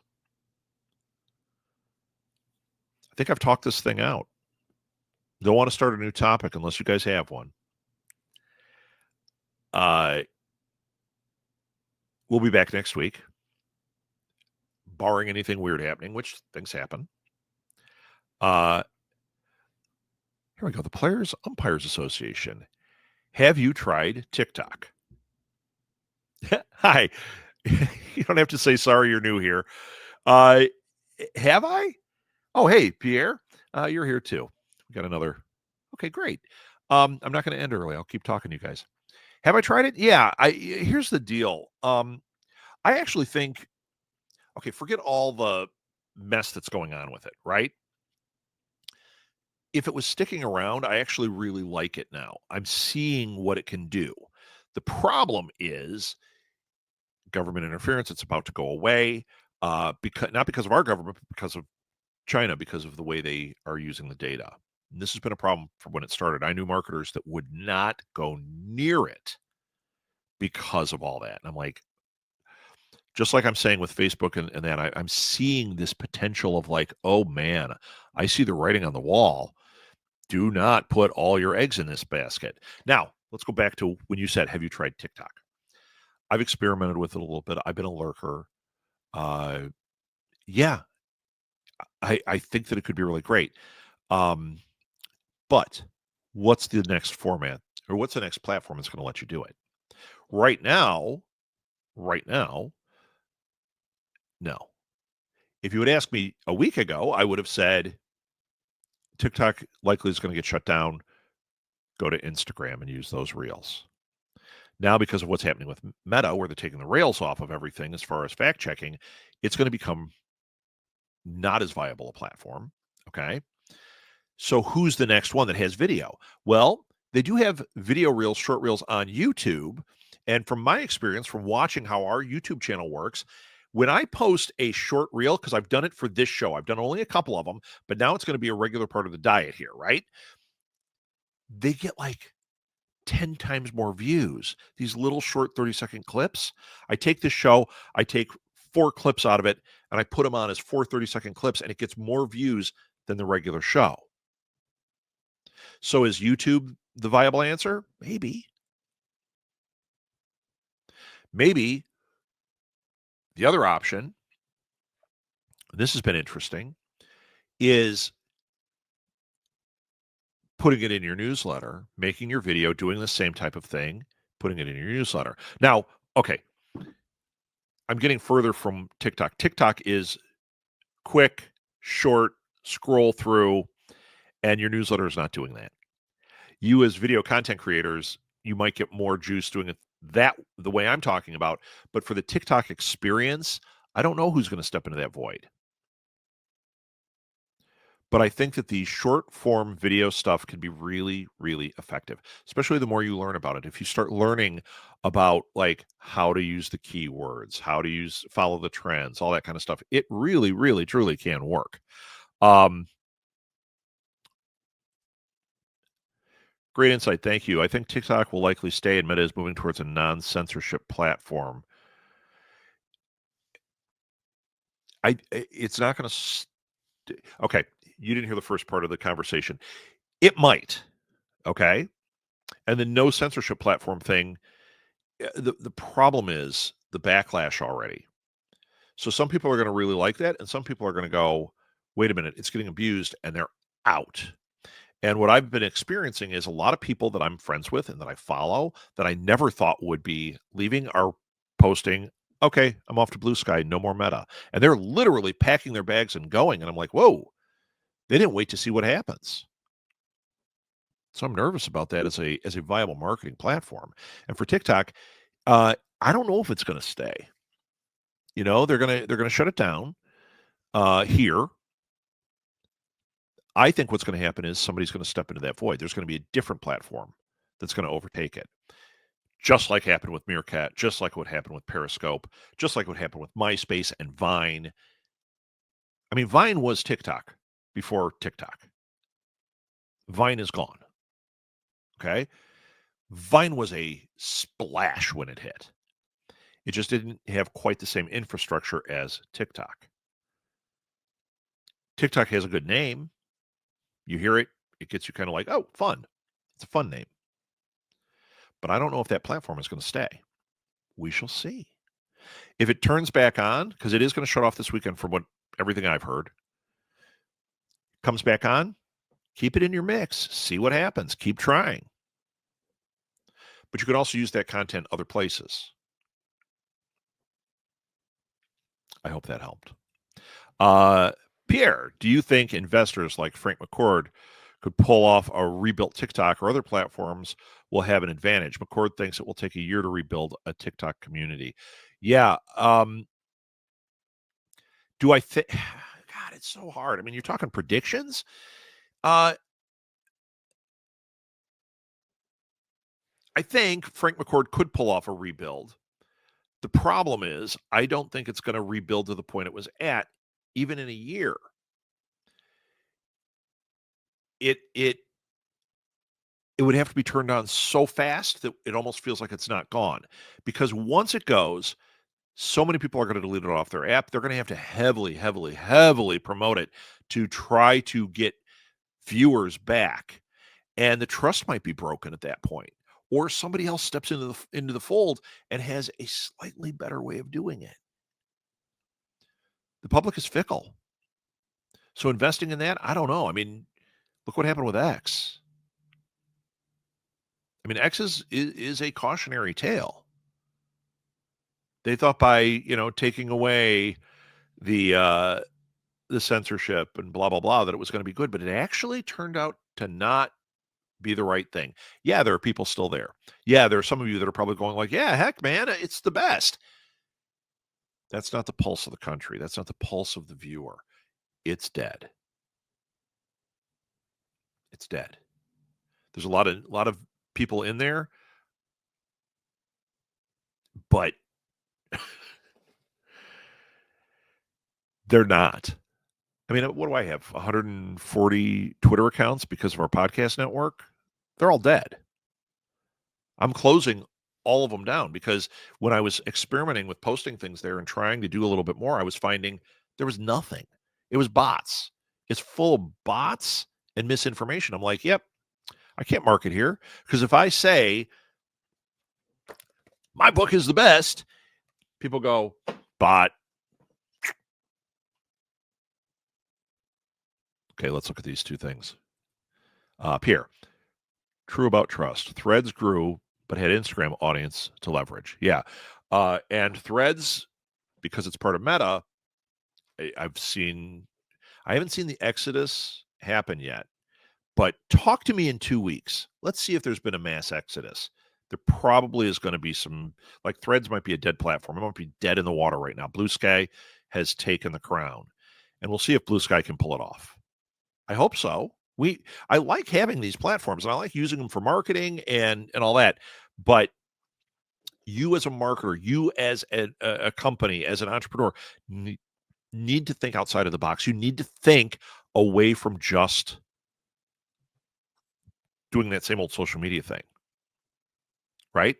I think I've talked this thing out. Don't want to start a new topic unless you guys have one. We'll be back next week, barring anything weird happening, which things happen. Here we go. The Players Umpires Association. Have you tried TikTok? Hi. You don't have to say sorry you're new here. Have I? Oh, hey, Pierre. You're here too. We got another. Okay, great. I'm not going to end early. I'll keep talking to you guys. Have I tried it? Yeah. Here's the deal. I actually think, okay, forget all the mess that's going on with it, right? If it was sticking around, I actually really like it now. I'm seeing what it can do. The problem is government interference. It's about to go away, because not because of our government, but because of China, because of the way they are using the data. And this has been a problem from when it started. I knew marketers that would not go near it because of all that. And I'm like, just like I'm saying with Facebook and that, I'm seeing this potential of like, oh man, I see the writing on the wall. Do not put all your eggs in this basket. Now, let's go back to when you said, have you tried TikTok? I've experimented with it a little bit. I've been a lurker. Yeah, I think that it could be really great. But what's the next format or what's the next platform that's going to let you do it? Right now, no. If you would ask me a week ago, I would have said TikTok likely is going to get shut down. Go to Instagram and use those reels. Now, because of what's happening with Meta, where they're taking the rails off of everything as far as fact checking, it's going to become not as viable a platform. Okay. So who's the next one that has video? Well, They do have video reels, short reels on YouTube. And from my experience, from watching how our YouTube channel works, when I post a short reel, because I've done it for this show, I've done only a couple of them, but now it's going to be a regular part of the diet here, right? They get like 10 times more views. These little short 30-second clips. I take this show, I take 4 clips out of it, and I put them on as 4 30-second clips, and it gets more views than the regular show. So is YouTube the viable answer? Maybe. Maybe the other option, this has been interesting, is putting it in your newsletter, making your video, doing the same type of thing, putting it in your newsletter. Now, okay, I'm getting further from TikTok. TikTok is quick, short, scroll through, and your newsletter is not doing that. You as video content creators, you might get more juice doing it that the way I'm talking about, but for the TikTok experience, I don't know who's going to step into that void. But I think that the short form video stuff can be really, really effective, especially the more you learn about it. If you start learning about like how to use the keywords, how to follow the trends, all that kind of stuff, it really, really, truly can work. Um, Great insight. Thank you. I think TikTok will likely stay, and Meta is moving towards a non-censorship platform. It's not going to. Okay, you didn't hear the first part of the conversation. It might. Okay, and the no censorship platform thing. The problem is the backlash already. So some people are going to really like that, and some people are going to go, "Wait a minute, it's getting abused," and they're out. And what I've been experiencing is a lot of people that I'm friends with and that I follow that I never thought would be leaving are posting, okay, I'm off to Blue Sky, no more Meta. And they're literally packing their bags and going. And I'm like, whoa, they didn't wait to see what happens. So I'm nervous about that as a viable marketing platform. And for TikTok, I don't know if it's going to stay. You know, they're gonna shut it down here. I think what's going to happen is somebody's going to step into that void. There's going to be a different platform that's going to overtake it. Just like happened with Meerkat, just like what happened with Periscope, just like what happened with MySpace and Vine. I mean, Vine was TikTok before TikTok. Vine is gone. Okay. Vine was a splash when it hit. It just didn't have quite the same infrastructure as TikTok. TikTok has a good name. You hear it, it gets you kind of like, oh, fun. It's a fun name. But I don't know if that platform is going to stay. We shall see. If it turns back on, because it is going to shut off this weekend from what everything I've heard, comes back on, keep it in your mix. See what happens. Keep trying. But you could also use that content other places. I hope that helped. Pierre, do you think investors like Frank McCord could pull off a rebuilt TikTok or other platforms will have an advantage? McCord thinks it will take a year to rebuild a TikTok community. Yeah. Do I think, God, it's so hard. I mean, you're talking predictions. I think Frank McCord could pull off a rebuild. The problem is, I don't think it's going to rebuild to the point it was at, even in a year. It would have to be turned on so fast that it almost feels like it's not gone. Because once it goes, so many people are going to delete it off their app. They're going to have to heavily, heavily, heavily promote it to try to get viewers back. And the trust might be broken at that point. Or somebody else steps into the fold and has a slightly better way of doing it. The public is fickle. So investing in that, I don't know. I mean, look what happened with X. I mean, X is a cautionary tale. They thought by, taking away the censorship and blah blah blah that it was going to be good, but it actually turned out to not be the right thing. Yeah, there are people still there. Yeah, there are some of you that are probably going like, "Yeah, heck man, it's the best." That's not the pulse of the country. That's not the pulse of the viewer. It's dead. It's dead. There's a lot of people in there, but they're not. I mean, what do I have? 140 Twitter accounts because of our podcast network. They're all dead. I'm closing all of them down because when I was experimenting with posting things there and trying to do a little bit more, I was finding there was nothing. It was bots. It's full of bots and misinformation. I'm like, yep, I can't market here because if I say my book is the best, people go, bot. Okay, let's look at these two things. Pierre, true about trust. Threads grew, but had Instagram audience to leverage. Yeah. And Threads, because it's part of Meta, I haven't seen the exodus happen yet, but talk to me in 2 weeks. Let's see if there's been a mass exodus. There probably is going to be some, like Threads might be a dead platform. It might be dead in the water right now. Blue Sky has taken the crown, and we'll see if Blue Sky can pull it off. I hope so. I like having these platforms and I like using them for marketing and all that. But you as a marketer, you as a company, as an entrepreneur, need to think outside of the box. You need to think away from just doing that same old social media thing, right?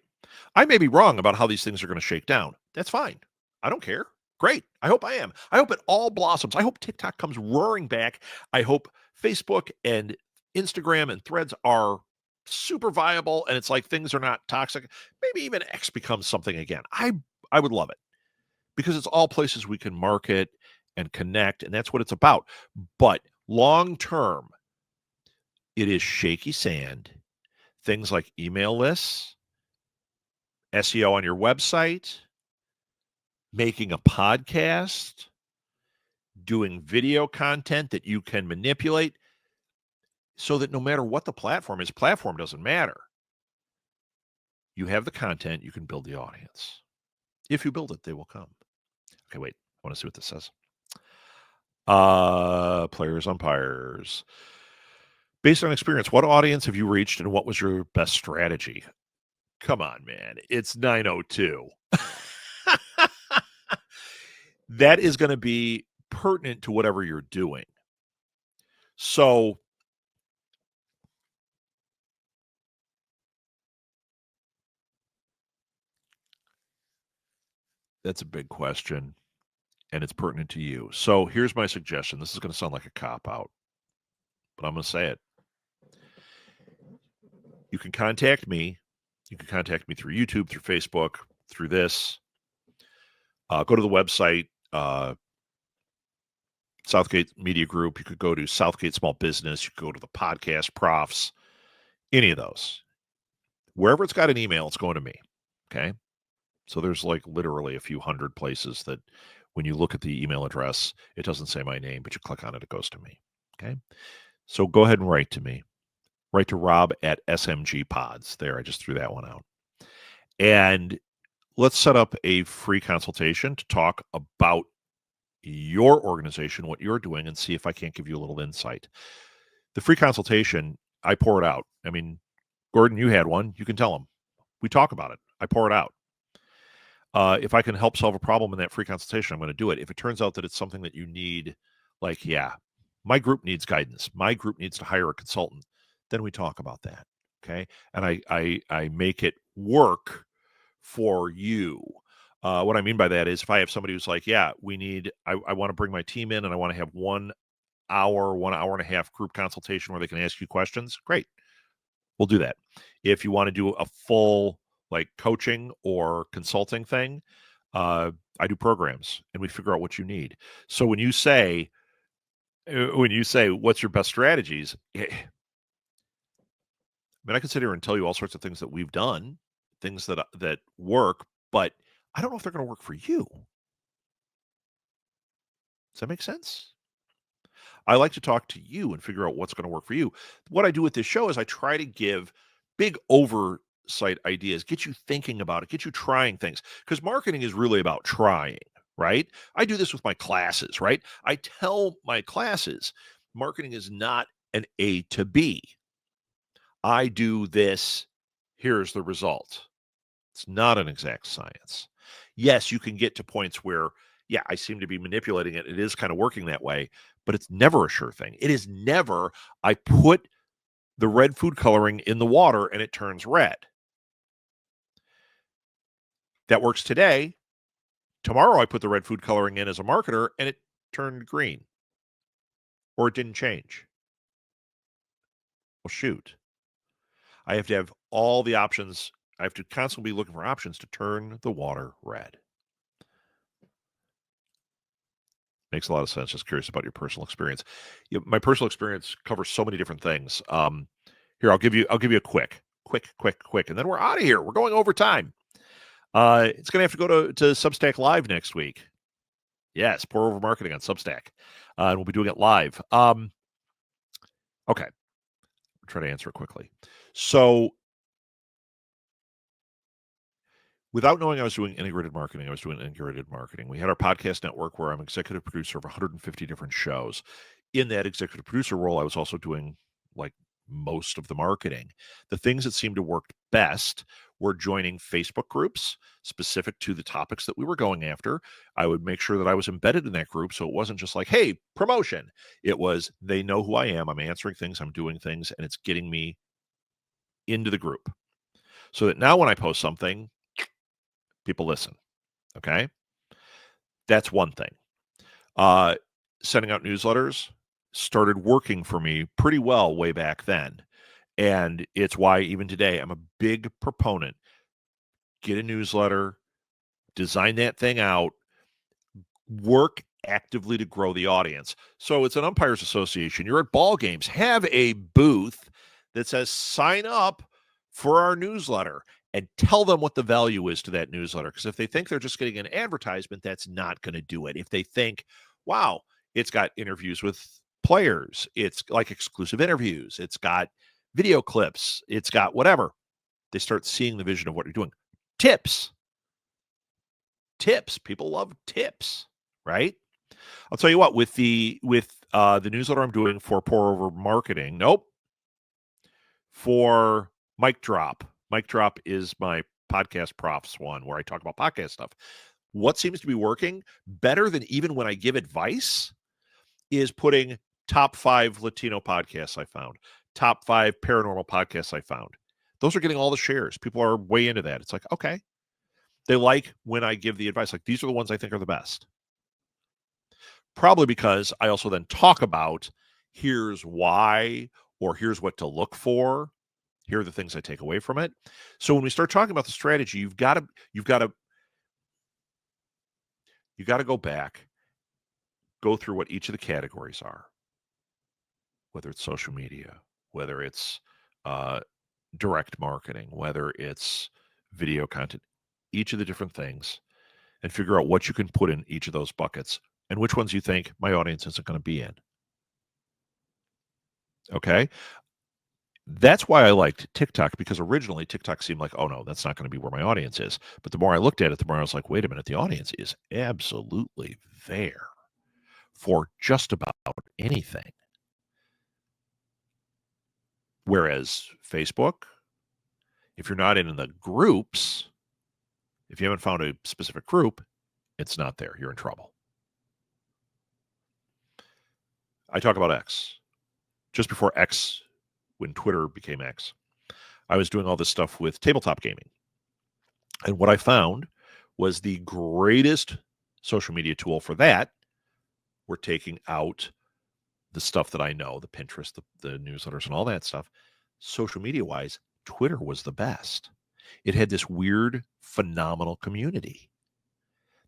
I may be wrong about how these things are going to shake down. That's fine. I don't care. Great. I hope I am. I hope it all blossoms. I hope TikTok comes roaring back. I hope Facebook and Instagram and Threads are super viable and it's like things are not toxic. Maybe even X becomes something again. I would love it because it's all places we can market and connect, and that's what it's about. But long term, it is shaky sand. Things like email lists, SEO on your website, making a podcast, doing video content that you can manipulate so that no matter what the platform is, platform doesn't matter. You have the content, you can build the audience. If you build it, they will come. Okay, wait. I want to see what this says. Players, umpires. Based on experience, what audience have you reached and what was your best strategy? Come on, man. It's 9:02. That is going to be pertinent to whatever you're doing. So that's a big question, and it's pertinent to you. So here's my suggestion. This is going to sound like a cop out, but I'm going to say it. You can contact me. You can contact me through YouTube, through Facebook, through this. Go to the website, Southgate Media Group. You could go to Southgate Small Business. You could go to the podcast profs, any of those. Wherever it's got an email, it's going to me. Okay. So there's like literally a few hundred places that when you look at the email address, it doesn't say my name, but you click on it, it goes to me. Okay. So go ahead and write to me. Write to Rob at SMG Pods. There, I just threw that one out. And let's set up a free consultation to talk about your organization, what you're doing, and see if I can't give you a little insight. The free consultation, I pour it out. I mean, Gordon, you had one. You can tell him. We talk about it. I pour it out. If I can help solve a problem in that free consultation, I'm going to do it. If it turns out that it's something that you need, like, yeah, my group needs guidance. My group needs to hire a consultant. Then we talk about that. Okay. And I make it work for you. What I mean by that is if I have somebody who's like, yeah, I want to bring my team in and I want to have 1 hour, 1 hour and a half group consultation where they can ask you questions. Great. We'll do that. If you want to do a full like coaching or consulting thing, I do programs and we figure out what you need. So when you say what's your best strategies, I mean, I can sit here and tell you all sorts of things that we've done, things that work, but I don't know if they're going to work for you. Does that make sense? I like to talk to you and figure out what's going to work for you. What I do with this show is I try to give big oversight ideas, get you thinking about it, get you trying things, because marketing is really about trying, right? I do this with my classes, right? I tell my classes marketing is not an A to B. I do this, here's the result. It's not an exact science. Yes, you can get to points where, yeah, I seem to be manipulating it. It is kind of working that way, but it's never a sure thing. It is never, I put the red food coloring in the water and it turns red. That works today. Tomorrow, I put the red food coloring in as a marketer and it turned green or it didn't change. Well, shoot. I have to have all the options. I have to constantly be looking for options to turn the water red. Makes a lot of sense. Just curious about your personal experience. My personal experience covers so many different things. Here, I'll give you a quick, and then we're out of here. We're going over time. It's going to have to go to Substack Live next week. Yes, pour over marketing on Substack, and we'll be doing it live. Okay, I'll try to answer it quickly. So, without knowing I was doing integrated marketing, I was doing integrated marketing. We had our podcast network where I'm executive producer of 150 different shows. In that executive producer role, I was also doing like most of the marketing. The things that seemed to work best were joining Facebook groups specific to the topics that we were going after. I would make sure that I was embedded in that group. So it wasn't just like, hey, promotion. It was, they know who I am. I'm answering things, I'm doing things, and it's getting me into the group. So that now when I post something, people listen. Okay. That's one thing. Sending out newsletters started working for me pretty well way back then. And it's why even today I'm a big proponent. Get a newsletter, design that thing out, work actively to grow the audience. So it's an umpires association. You're at ball games. Have a booth that says sign up for our newsletter and tell them what the value is to that newsletter. Because if they think they're just getting an advertisement, that's not going to do it. If they think, wow, it's got interviews with players, it's like exclusive interviews, it's got video clips, it's got whatever, they start seeing the vision of what you're doing. Tips. People love tips, right? I'll tell you what, with the newsletter I'm doing for Pour Over Marketing, for Mic Drop. Mic Drop is my podcast profs one where I talk about podcast stuff. What seems to be working better than even when I give advice is putting top 5 Latino podcasts I found, top 5 paranormal podcasts I found. Those are getting all the shares. People are way into that. It's like, okay. They like when I give the advice, like these are the ones I think are the best. Probably because I also then talk about here's why, or here's what to look for. Here are the things I take away from it. So when we start talking about the strategy, you've got to go back, go through what each of the categories are, whether it's social media, whether it's direct marketing, whether it's video content, each of the different things, and figure out what you can put in each of those buckets and which ones you think my audience isn't going to be in. Okay. That's why I liked TikTok, because originally TikTok seemed like, oh no, that's not going to be where my audience is. But the more I looked at it, the more I was like, wait a minute, the audience is absolutely there for just about anything. Whereas Facebook, if you're not in the groups, if you haven't found a specific group, it's not there. You're in trouble. I talk about X. Just before X, when Twitter became X, I was doing all this stuff with tabletop gaming. And what I found was the greatest social media tool for that were taking out the stuff that I know, the Pinterest, the newsletters, and all that stuff. Social media wise, Twitter was the best. It had this weird, phenomenal community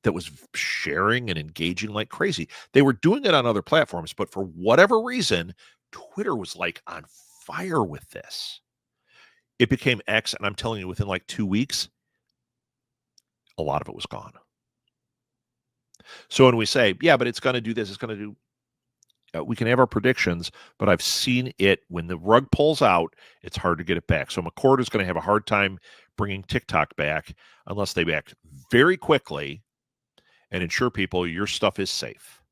that was sharing and engaging like crazy. They were doing it on other platforms, but for whatever reason, Twitter was like on fire with this. It became X, and I'm telling you, within like 2 weeks, a lot of it was gone. So when we say, yeah, but it's going to do this, it's going to do, we can have our predictions, but I've seen it when the rug pulls out, it's hard to get it back. So McCord is going to have a hard time bringing TikTok back unless they act very quickly and ensure people your stuff is safe.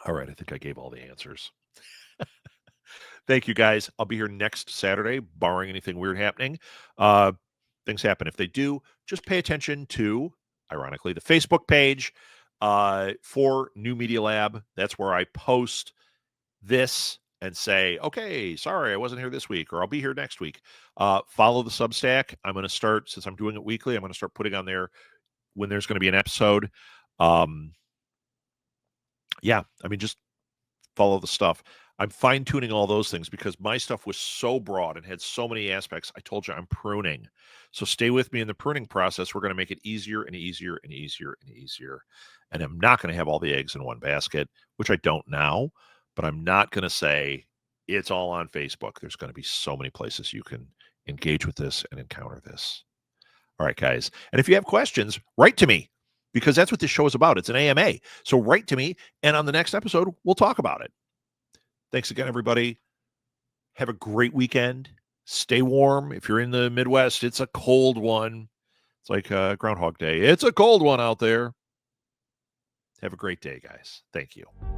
All right, I think I gave all the answers. Thank you, guys. I'll be here next Saturday, barring anything weird happening. Things happen. If they do, just pay attention to, ironically, the Facebook page for New Media Lab. That's where I post this and say, okay, sorry, I wasn't here this week, or I'll be here next week. Follow the Substack. I'm going to start, since I'm doing it weekly, I'm going to start putting on there when there's going to be an episode. Yeah, I mean, just follow the stuff. I'm fine tuning all those things because my stuff was so broad and had so many aspects. I told you I'm pruning. So stay with me in the pruning process. We're going to make it easier and easier and easier and easier. And I'm not going to have all the eggs in one basket, which I don't now, but I'm not going to say it's all on Facebook. There's going to be so many places you can engage with this and encounter this. All right, guys. And if you have questions, write to me because that's what this show is about. It's an AMA. So write to me, and on the next episode, we'll talk about it. Thanks again, everybody. Have a great weekend. Stay warm. If you're in the Midwest, it's a cold one. It's like Groundhog Day. It's a cold one out there. Have a great day, guys. Thank you.